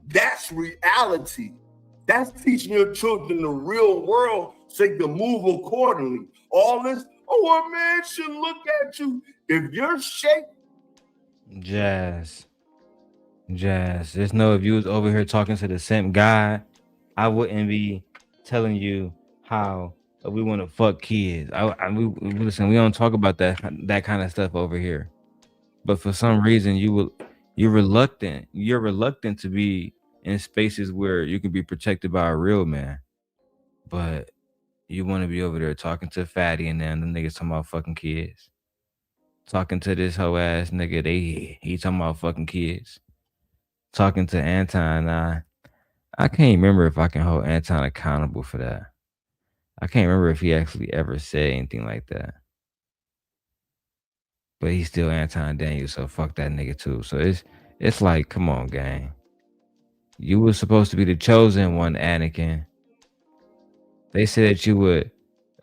That's reality. That's teaching your children the real world so they can move accordingly. All this, oh, a man should look at you. If you're shaped. Jas. Just know if you was over here talking to the same guy, I wouldn't be telling you how we want to fuck kids. Listen, we don't talk about that kind of stuff over here. But for some reason, you're reluctant. You're reluctant to be in spaces where you can be protected by a real man. But you want to be over there talking to Fatty and then the niggas talking about fucking kids. Talking to this hoe ass nigga, he talking about fucking kids. Talking to Anton, I can't remember if I can hold Anton accountable for that. I can't remember if he actually ever said anything like that. But he's still Anton Daniels, so fuck that nigga too. So it's like, come on, gang. You were supposed to be the chosen one, Anakin. They said that you would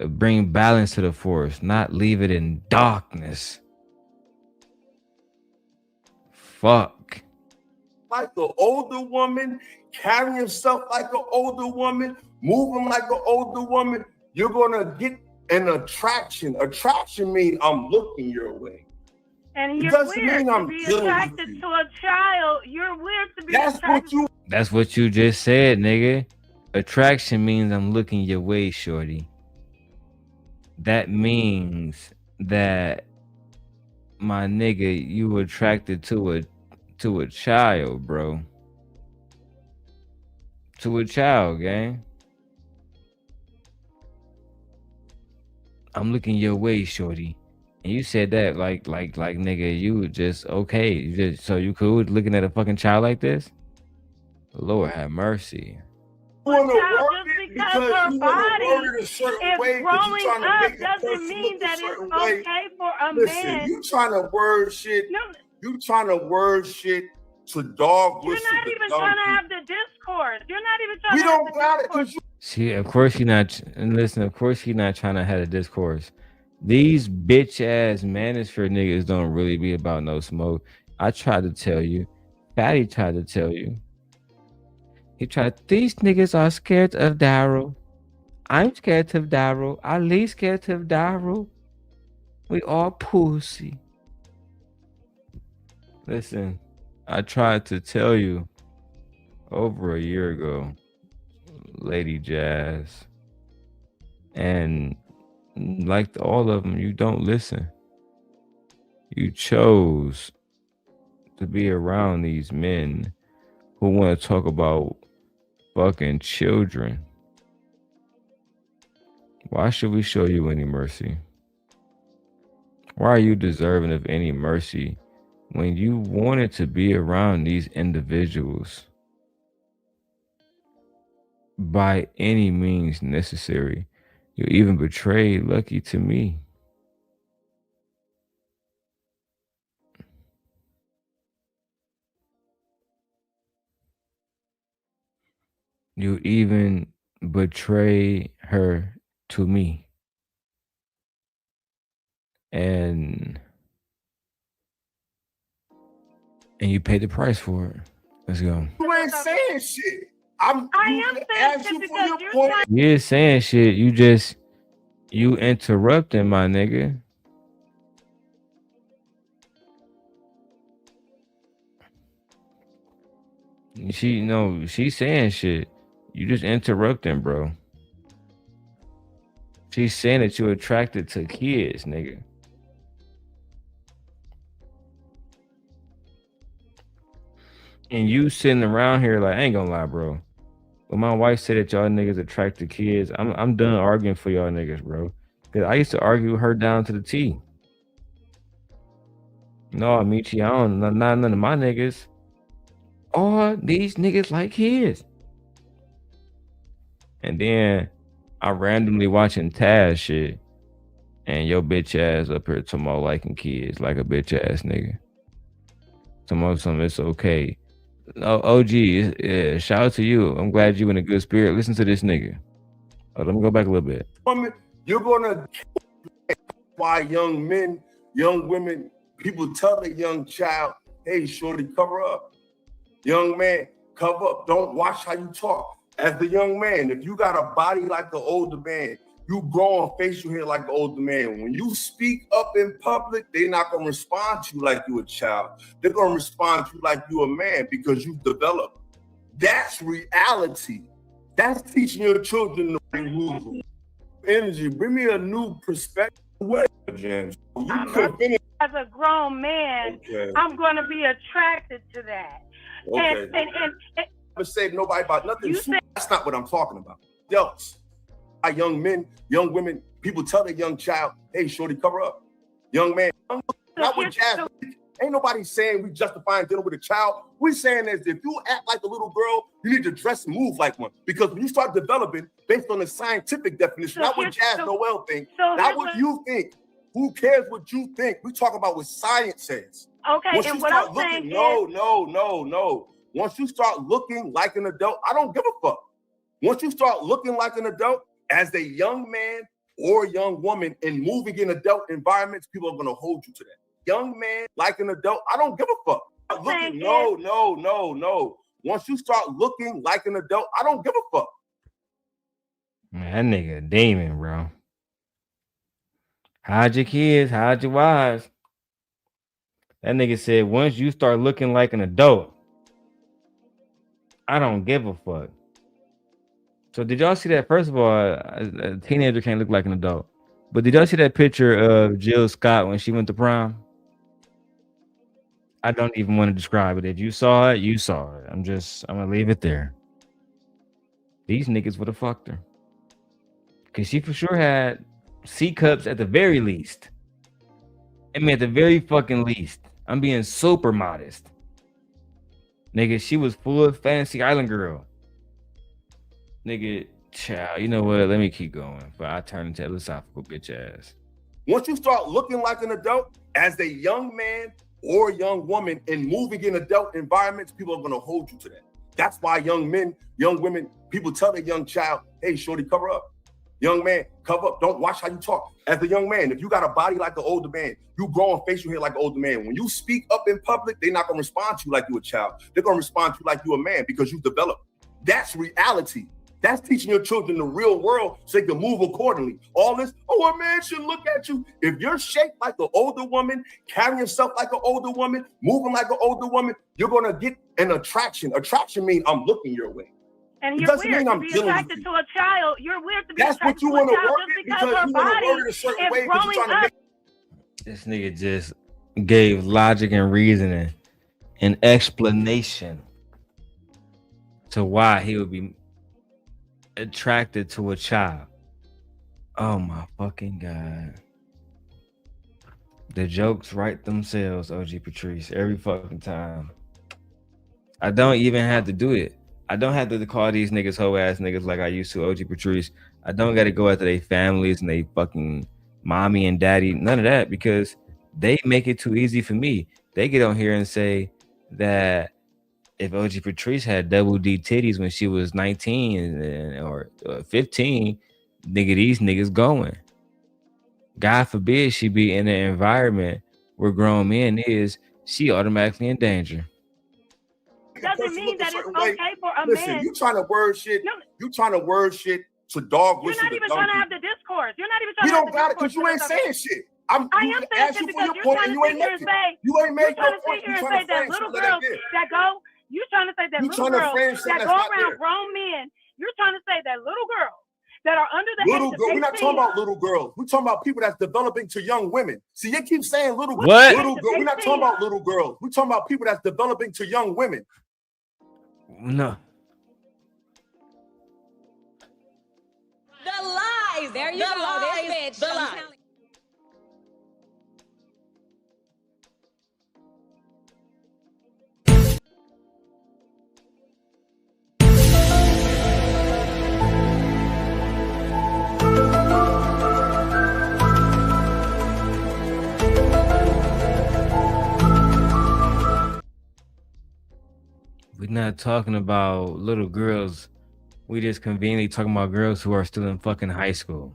bring balance to the force, not leave it in darkness. Fuck. Like an older woman, carrying yourself like an older woman, moving like an older woman, you're gonna get an attraction. Attraction means I'm looking your way. And you're weird to be attracted to a child. You're weird to be attracted. That's what you just said, nigga. Attraction means I'm looking your way, shorty. That means that, my nigga, you attracted to a child, bro. To a child, gang. I'm looking your way, shorty. And you said that like nigga, you were just okay. You cool with looking at a fucking child like this? Lord have mercy. Just because her body is growing up doesn't mean that it's okay for a man. You trying to word shit. No. You trying to word shit to dog. You're not even trying to have the discourse. You're not even trying to have the discourse. See, of course you're not. And listen, of course you're not trying to have a discourse. These bitch ass manosphere niggas don't really be about no smoke. I tried to tell you. Fatty tried to tell you. He tried. These niggas are scared of Darrel. I'm scared of Darrel. Ali's scared of Darrel. We all pussy. Listen, I tried to tell you over a year ago, Lady Jas, and like all of them, you don't listen. You chose to be around these men who want to talk about fucking children. Why should we show you any mercy? Why are you deserving of any mercy when you wanted to be around these individuals? by any means necessary. You even betrayed Lucky to me. You even betray her to me. And you paid the price for it. Let's go. You ain't saying shit. I am saying shit you for because your you're point. You ain't saying shit. You interrupting, my nigga. She's saying shit. You just interrupting, bro. She's saying that you're attracted to kids, nigga. And you sitting around here like, I ain't gonna lie, bro. When my wife said that y'all niggas attract to kids, I'm done arguing for y'all niggas, bro. Cause I used to argue with her down to the T. No, Michi, I don't not none of my niggas. All these niggas like kids. And then I randomly watching Taz shit, and your bitch ass up here tomorrow liking kids like a bitch ass nigga. Tomorrow something it's okay. Oh, OG, yeah, shout out to you. I'm glad you in a good spirit. Listen to this nigga. Oh, let me go back a little bit. Woman, you're gonna why young men, young women, people tell a young child, hey, shorty, cover up. Young man, cover up. Don't watch how you talk. As the young man, if you got a body like the older man, you grow on facial hair like the older man. When you speak up in public, they're not gonna respond to you like you a child. They're gonna respond to you like you a man because you've developed. That's reality. That's teaching your children the right energy. Bring me a new perspective. James. As a grown man, okay. I'm going to be attracted to that. Okay. And I say nobody about nothing. That's not what I'm talking about. Else, young men, young women, people tell their young child, hey, shorty, cover up. Young man, not with Jas. Ain't nobody saying we justifying dealing with a child. We saying is if you act like a little girl, you need to dress and move like one. Because when you start developing based on the scientific definition, not what Jas Noelle think, not what you think. Who cares what you think? We talk about what science says. Okay, once and you what start I'm looking, saying no. Once you start looking like an adult, I don't give a fuck. Once you start looking like an adult, as a young man or young woman and moving in adult environments, people are going to hold you to that. Young man like an adult, I don't give a fuck. Looking, no. Once you start looking like an adult, I don't give a fuck. Man, that nigga a demon, bro. Hide your kids, hide your wives. That nigga said, once you start looking like an adult, I don't give a fuck. So did y'all see that? First of all, a teenager can't look like an adult. But did y'all see that picture of Jill Scott when she went to prom? I don't even want to describe it. If you saw it, you saw it. I'm gonna leave it there. These niggas would have fucked her. Cause she for sure had C cups at the very least. I mean, at the very fucking least. I'm being super modest. Nigga, she was full fantasy island girl. Nigga, child, you know what? Let me keep going. But I turn into Illasophical bitch ass. Once you start looking like an adult, as a young man or young woman and moving in adult environments, people are going to hold you to that. That's why young men, young women, people tell their young child, hey, shorty, cover up. Young man, cover up. Don't watch how you talk. As a young man, if you got a body like an older man, you grow on facial hair like an older man. When you speak up in public, they're not going to respond to you like you a child. They're going to respond to you like you a man because you developed. That's reality. That's teaching your children the real world so they can move accordingly. All this, a man should look at you. If you're shaped like an older woman, carrying yourself like an older woman, moving like an older woman, you're going to get an attraction. Attraction means I'm looking your way. And you're weird to be attracted to a child. You're weird to be attracted to a child just because her body is growing up. This nigga just gave logic and reasoning and explanation to why he would be attracted to a child. Oh my fucking God. The jokes write themselves, OG Patrice, every fucking time. I don't even have to do it. I don't have to call these niggas hoe ass niggas like I used to. OG Patrice. I don't got to go after their families and they fucking mommy and daddy. None of that because they make it too easy for me. They get on here and say that if OG Patrice had double D titties when she was 19 or 15, nigga, these niggas going. God forbid she be in an environment where grown men is, she automatically in danger. Doesn't mean that it's okay for a Listen, man. you trying to word shit. You trying to word shit to dog You're whistle. not even trying to have the discourse. You're not even trying we to have don't the got it discourse. because you ain't saying shit. I am saying shit because you're trying to sit here and say, you ain't made you're no trying to point. sit here and say that little girls that go, you're trying to say that little girls that go around grown men, you're trying to say that little girls that are under the age of 18. We're not talking about little girls. We're talking about people that's developing to young women. See, you keep saying little girls. We're not talking about little girls. We're talking about people that's developing to young women. No. The lies. There you go. This bitch. The lies. We're not talking about little girls. We just conveniently talking about girls who are still in fucking high school,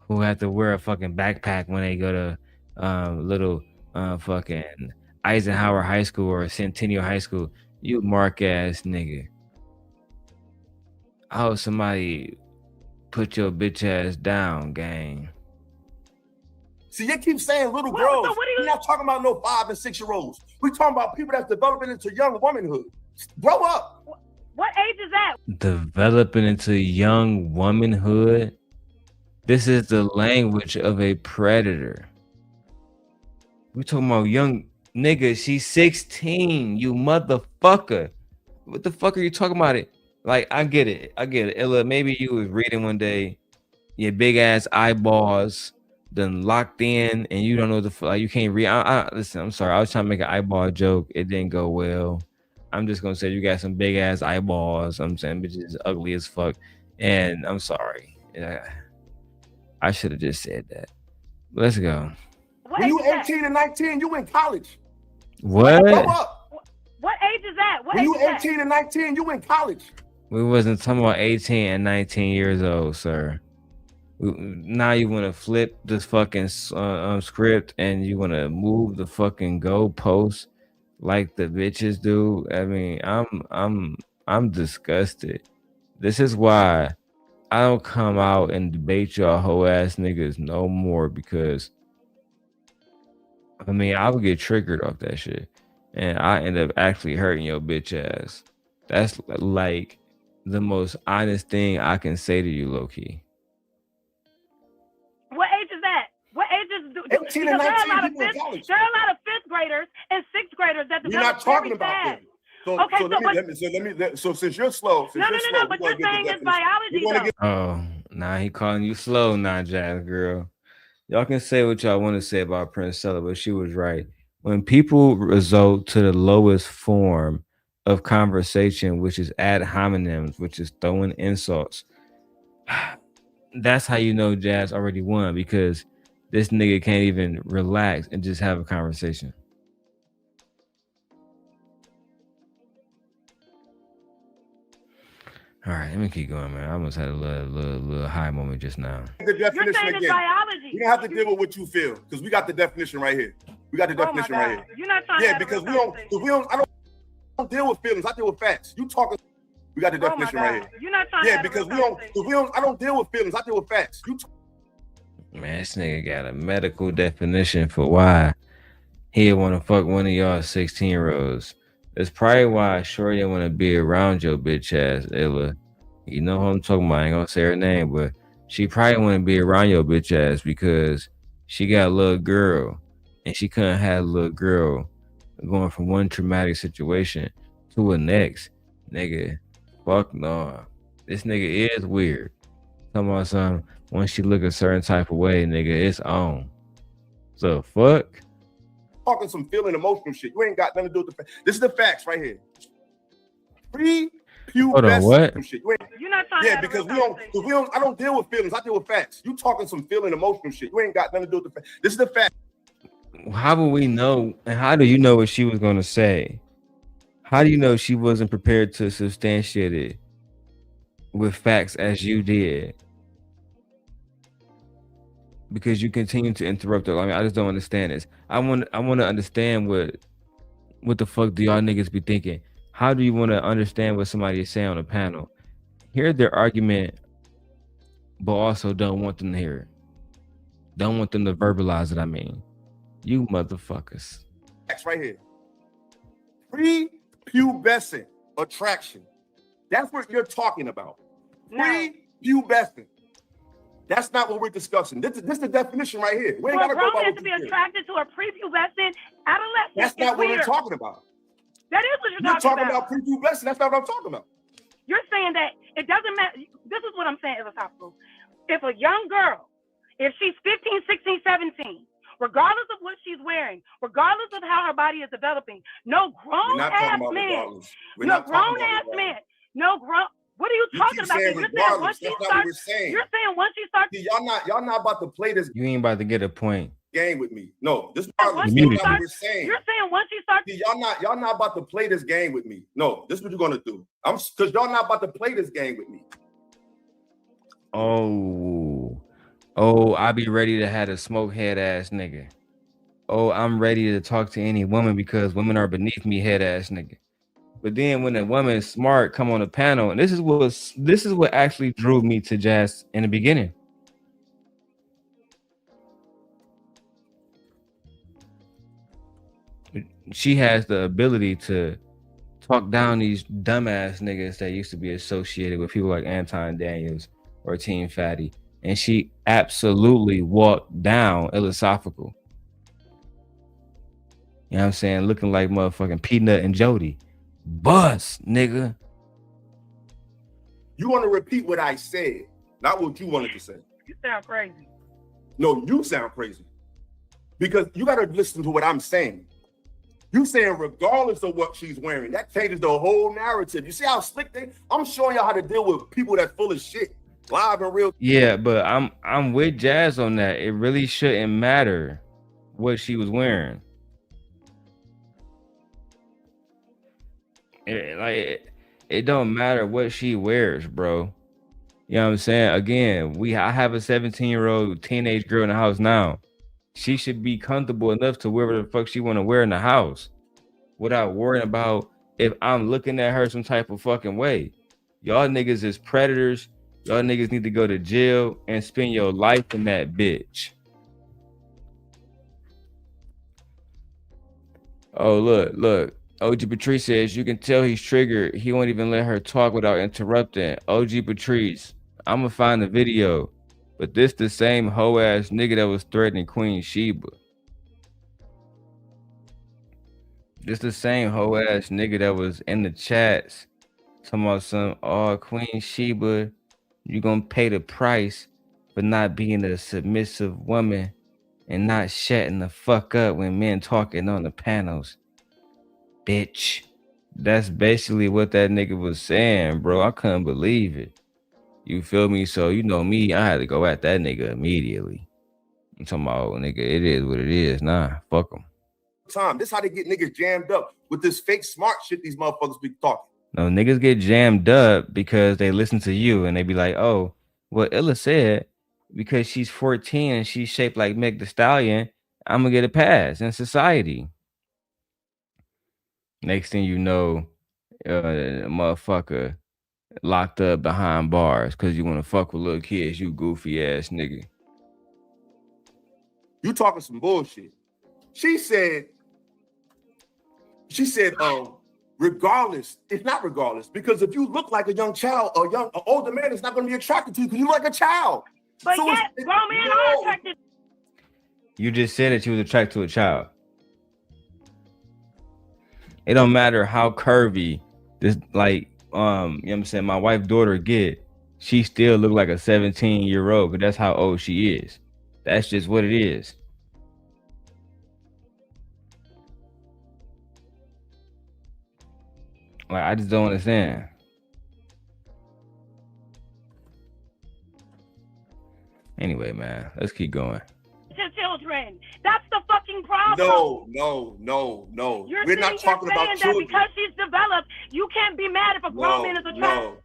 who have to wear a fucking backpack when they go to little fucking Eisenhower High School or Centennial High School. You mark ass nigga. I hope somebody put your bitch ass down, gang. See, you keep saying little girls. So we're not talking about no 5 and 6 year olds. We're talking about people that's developing into young womanhood. Grow up. What age is that? Developing into young womanhood. This is the language of a predator. We talking about young nigga. She's 16. You motherfucker. What the fuck are you talking about? It like I get it. Illa, maybe you was reading one day, your big ass eyeballs done locked in, and you don't know the like. You can't read. Listen. I'm sorry. I was trying to make an eyeball joke. It didn't go well. I'm just gonna say you got some big ass eyeballs. I'm saying bitches ugly as fuck, and I'm sorry. I should have just said that. Let's go. When you 18 and 19, you in college. What? Grow up. What age is that? When you 18 and 19, you in college. We wasn't talking about 18 and 19 years old, sir. Now you want to flip this fucking script and you want to move the fucking goalposts like the bitches do. I mean, I'm disgusted. This is why I don't come out and debate y'all hoe ass niggas no more, because I mean I would get triggered off that shit and I end up actually hurting your bitch ass. That's like the most honest thing I can say to you, low key. What age is that? What age is 18 and 19? There are a lot of 5th graders and 6th graders that we're not talking about them. So since you're slow, no, but you're saying it's biology though. Oh, nah, he calling you slow now, Jazz girl. Y'all can say what y'all want to say about Princella, but she was right. When people resort to the lowest form of conversation, which is ad hominems, which is throwing insults, that's how you know Jazz already won, because this nigga can't even relax and just have a conversation. All right, let me keep going, man. I almost had a little high moment just now. The definition again. It's biology. You don't have to deal with what you feel, because we got the definition right here. We got the definition right here. You're not trying to because we don't. I don't deal with feelings. I deal with facts. You talking? We got the definition right here. You're not trying to because we don't. I don't deal with feelings. I deal with facts. Man, this nigga got a medical definition for why he want to fuck one of y'all 16-year-olds. That's probably why Shorty want to be around your bitch ass, Illa. You know who I'm talking about. I ain't gonna say her name, but she probably want to be around your bitch ass because she got a little girl, and she couldn't have a little girl going from one traumatic situation to a next. Nigga, fuck no. This nigga is weird. Talking about something, once she look a certain type of way, nigga, it's on. So fuck. Talking some feeling emotional shit. You ain't got nothing to do with the facts. This is the facts right here. Hold on, what? Some shit. You ain't, You're not trying yeah, to have because a real conversation. I don't deal with feelings. I deal with facts. You talking some feeling, emotional shit. You ain't got nothing to do with the fact. This is the fact. How would we know? And how do you know what she was gonna say? How do you know she wasn't prepared to substantiate it with facts as you did? Because you continue to interrupt her. I mean, I just don't understand this. I want to understand what the fuck do y'all niggas be thinking? How do you want to understand what somebody is saying on a panel? Hear their argument, but also don't want them to hear it. Don't want them to verbalize it. I mean, you motherfuckers. Facts right here. Prepubescent attraction. That's what you're talking about. No. Prepubescent. That's not what we're discussing. This is the definition right here. We ain't For a gotta go grown about man what to you be feel. attracted to a prepubescent adolescent That's is not what we're weird. talking about. That is what You're talking about. about prepubescent. That's not what I'm talking about. You're saying that it doesn't matter. This is what I'm saying, Illasophical. If a young girl, if she's 15, 16, 17, regardless of what she's wearing, regardless of how her body is developing, no grown-ass man, no grown-ass man, no grown. What are you talking about? You're saying once she starts. You're saying once she starts. See, y'all not about to play this You ain't about to get a point. game with me. No, this Once You she muted is not what starts, we're saying. you're saying once she starts. See, y'all not about to play this game with me. No, this is what you're gonna do. Because y'all not about to play this game with me. Oh, I be ready to have a smoke head ass nigga. Oh, I'm ready to talk to any woman because women are beneath me head ass nigga. But then when a woman is smart come on the panel, and this is what actually drew me to Jas in the beginning. She has the ability to talk down these dumbass niggas that used to be associated with people like Anton Daniels or Team Fatty. And she absolutely walked down Illasophical. You know what I'm saying? Looking like motherfucking Peanut and Jody. Bust, nigga. You want to repeat what I said, not what you wanted to say. You sound crazy. No, you sound crazy. Because you got to listen to what I'm saying. You saying regardless of what she's wearing, that changes the whole narrative. You see how slick they? I'm showing y'all how to deal with people that's full of shit, live and real. Yeah, but I'm with Jas on that. It really shouldn't matter what she was wearing. It don't matter what she wears, bro. You know what I'm saying? Again, I have a 17-year-old teenage girl in the house now. She should be comfortable enough to wear whatever the fuck she want to wear in the house without worrying about if I'm looking at her some type of fucking way. Y'all niggas is predators. Y'all niggas need to go to jail and spend your life in that bitch. Oh, look. OG Patrice says you can tell he's triggered. He won't even let her talk without interrupting. OG Patrice, I'm gonna find the video. But this the same hoe ass nigga that was threatening Queen Sheba. This the same hoe ass nigga that was in the chats talking about some, oh, Queen Sheba, you gonna pay the price for not being a submissive woman and not shutting the fuck up when men talking on the panels. Bitch. That's basically what that nigga was saying, bro. I couldn't believe it. You feel me? So, you know me, I had to go at that nigga immediately. I'm talking about, oh, nigga, it is what it is. Nah, fuck him. This how they get niggas jammed up with this fake smart shit these motherfuckers be talking. No, niggas get jammed up because they listen to you and they be like, oh, what Illa said, because she's 14 and she's shaped like Meg the Stallion, I'm gonna get a pass in society. Next thing you know, a motherfucker locked up behind bars because you want to fuck with little kids, you goofy ass nigga. You talking some bullshit. She said, regardless, it's not regardless, because if you look like a young child, an older man is not going to be attracted to you because you look like a child. But so yet, grown men are attracted. You just said that you was attracted to a child. It don't matter how curvy this, like, you know what I'm saying, my wife's daughter get, she still look like a 17-year-old, but that's how old she is. That's just what it is. Like, I just don't understand. Anyway, man, let's keep going. To children. That's the fucking problem. No. You're We're not talking about that children. because she's developed, you can't be mad if a grown man is attractive.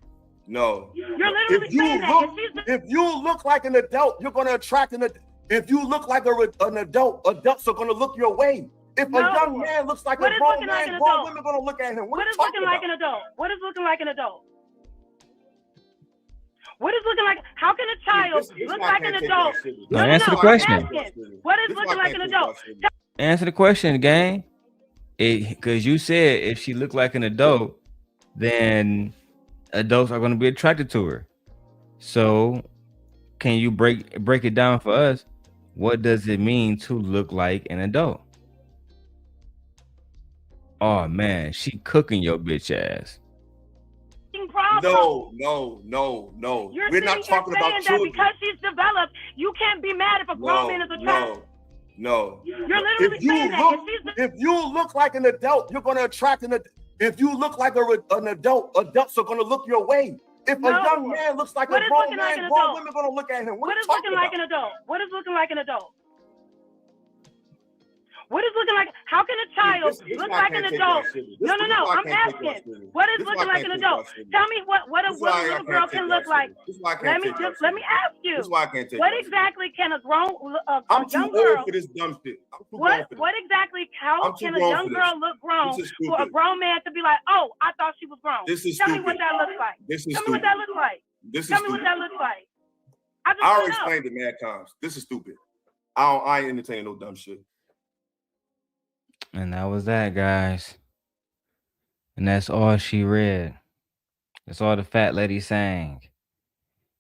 No. You're literally saying that. If you look like an adult, you're going to attract an adult. If you look like an adult, adults are going to look your way. If a young man looks like a grown man, grown women are going to look at him. What is looking like an adult? What is looking like an adult? What is looking like? How can a child look like an adult? No, answer the question. What is looking like an adult? Answer the question, gang. Because you said if she looked like an adult, then adults are going to be attracted to her. So, can you break it down for us? What does it mean to look like an adult? Oh man, she cooking your bitch ass. No. We're not talking about children. Because she's developed, you can't be mad if a grown man is attractive. No. You're literally saying that. If you look like an adult, you're going to attract an adult. If you look like an adult, adults are going to look your way. If a young man looks like a grown man, grown women are going to look at him. What is looking like an adult? What is looking like an adult? What is looking like? How can a child look like an adult? No. I'm asking. What is looking like an adult? Tell me what a little girl can look like. Let me ask you. What exactly can a young girl? For this dumb shit. What exactly? How can a young girl look grown for a grown man to be like, oh, I thought she was grown? Tell me what that looks like. Tell me what that looks like. Tell me what that looks like. I already explained it mad times. This is stupid. I ain't entertaining no dumb shit. And that was that, guys. And that's all she read. That's all the fat lady sang.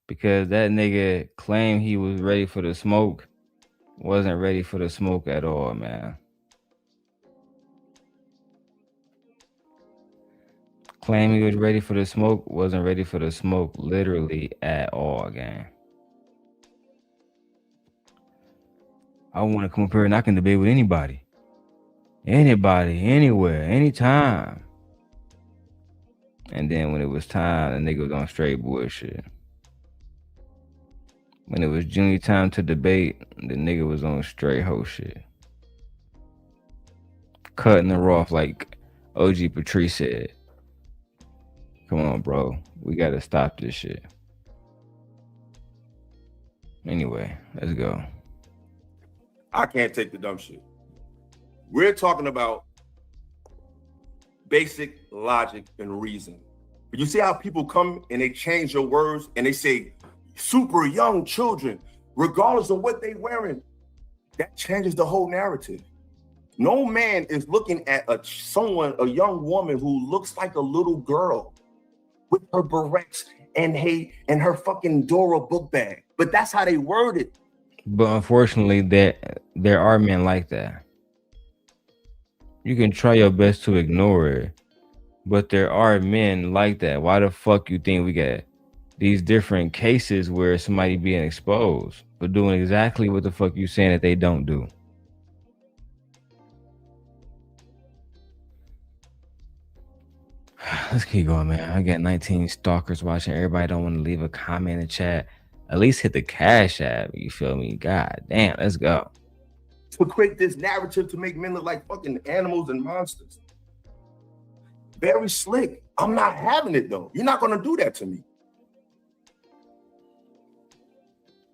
Because that nigga claimed he was ready for the smoke. Wasn't ready for the smoke at all, man. Claimed he was ready for the smoke. Wasn't ready for the smoke literally at all, gang. I want to come up here and I can debate with anybody. Anybody, anywhere, anytime. And then when it was time, the nigga was on straight bullshit. When it was junior time to debate, the nigga was on straight hoe shit. Cutting her off like OG Patrice said. Come on, bro. We gotta stop this shit. Anyway, let's go. I can't take the dumb shit. We're talking about basic logic and reason. But you see how people come and they change your words and they say super young children, regardless of what they wearing. That changes the whole narrative. No man is looking at a young woman who looks like a little girl with her barrettes and her fucking Dora book bag. But that's how they word it. But unfortunately, there are men like that. You can try your best to ignore it, but there are men like that. Why the fuck you think we got these different cases where somebody being exposed for doing exactly what the fuck you saying that they don't do? Let's keep going, man. I got 19 stalkers watching. Everybody don't want to leave a comment in the chat. At least hit the Cash App. You feel me? God damn, let's go. To create this narrative to make men look like fucking animals and monsters. Very slick. I'm not having it though. You're not gonna do that to me.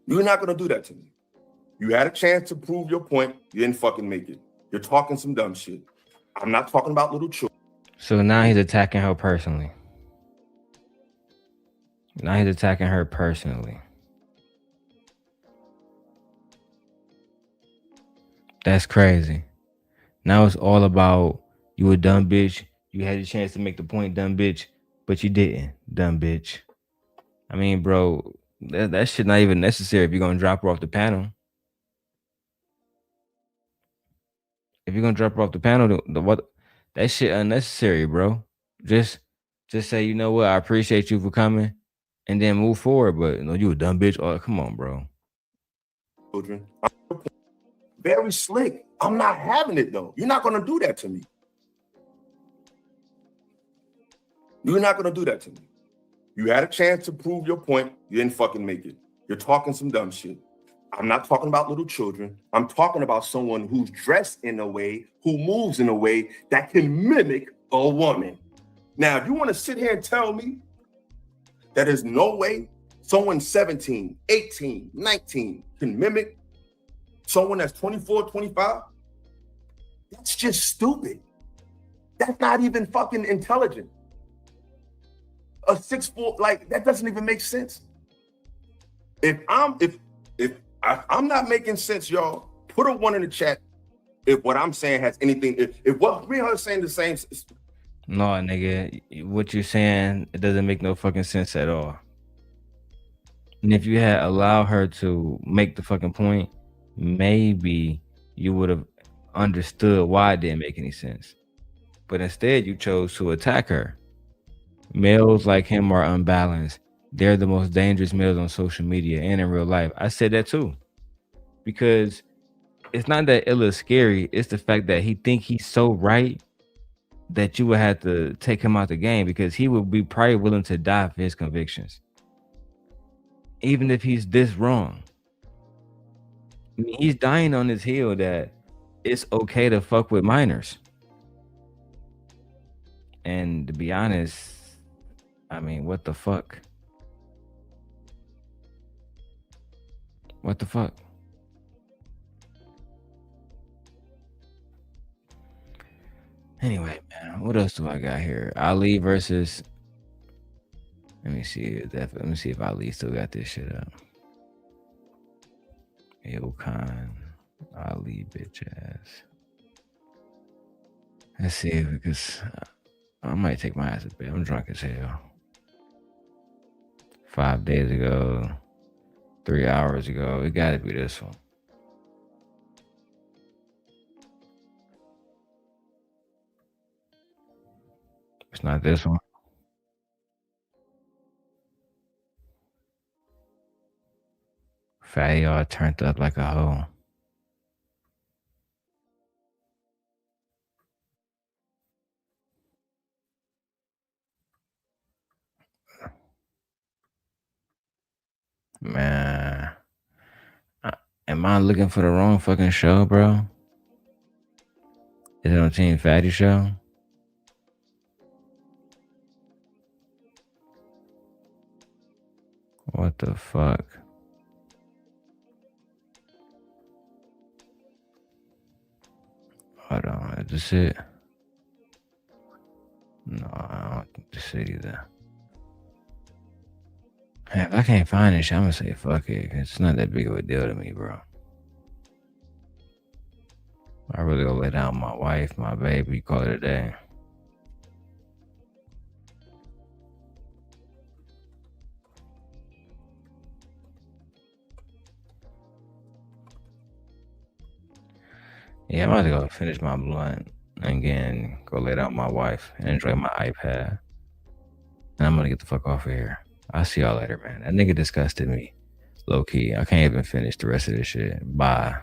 You're not gonna do that to me. You had a chance to prove your point. You didn't fucking make it. You're talking some dumb shit. I'm not talking about little children. So now he's attacking her personally. Now he's attacking her personally. That's crazy. Now it's all about you a dumb bitch. You had a chance to make the point, dumb bitch, but you didn't, dumb bitch. I mean, bro, that shit not even necessary if you're gonna drop her off the panel. If you're gonna drop her off the panel, what? That shit unnecessary, bro. Just say, you know what, I appreciate you for coming, and then move forward. But you know, you a dumb bitch. Oh, come on, bro. Children. Very slick. I'm not having it though. You're not gonna do that to me. You're not gonna do that to me. You had a chance to prove your point. You didn't fucking make it. You're talking some dumb shit. I'm not talking about little children. I'm talking about someone who's dressed in a way, who moves in a way that can mimic a woman. Now, if you want to sit here and tell me that there's no way someone 17, 18, 19 can mimic someone that's 24, 25, that's just stupid. That's not even fucking intelligent. A 6'4", like, that doesn't even make sense. If I'm not making sense, y'all, put a 1 in the chat if what I'm saying has anything, if what Rihanna is saying the same. No, nigga, what you're saying, it doesn't make no fucking sense at all. And if you had allowed her to make the fucking point, maybe you would have understood why it didn't make any sense. But instead, you chose to attack her. Males like him are unbalanced. They're the most dangerous males on social media and in real life. I said that too. Because it's not that Illa's scary. It's the fact that he think he's so right that you would have to take him out the game, because he would be probably willing to die for his convictions. Even if he's this wrong. I mean, he's dying on his heel that it's okay to fuck with minors. And to be honest, I mean, what the fuck? What the fuck? Anyway, man, what else do I got here? Ali versus. Let me see. Let me see if Ali still got this shit up. Ilkan, Ali, bitch ass. Let's see, because I might take my ass to bed. I'm drunk as hell. 5 days ago, 3 hours ago, it gotta be this one. It's not this one. Fatty all turned up like a hoe. Man, am I looking for the wrong fucking show, bro? Is it on Team Fatty show? What the fuck? Hold on, is this it? No, I don't think this is it either. Hey, if I can't find this shit, I'm gonna say fuck it. It's not that big of a deal to me, bro. I really gonna lay down my wife, my baby, call it a day. Yeah, I'm about to go finish my blunt and again go lay down my wife and enjoy my iPad. And I'm gonna get the fuck off of here. I'll see y'all later, man. That nigga disgusted me. Low key. I can't even finish the rest of this shit. Bye.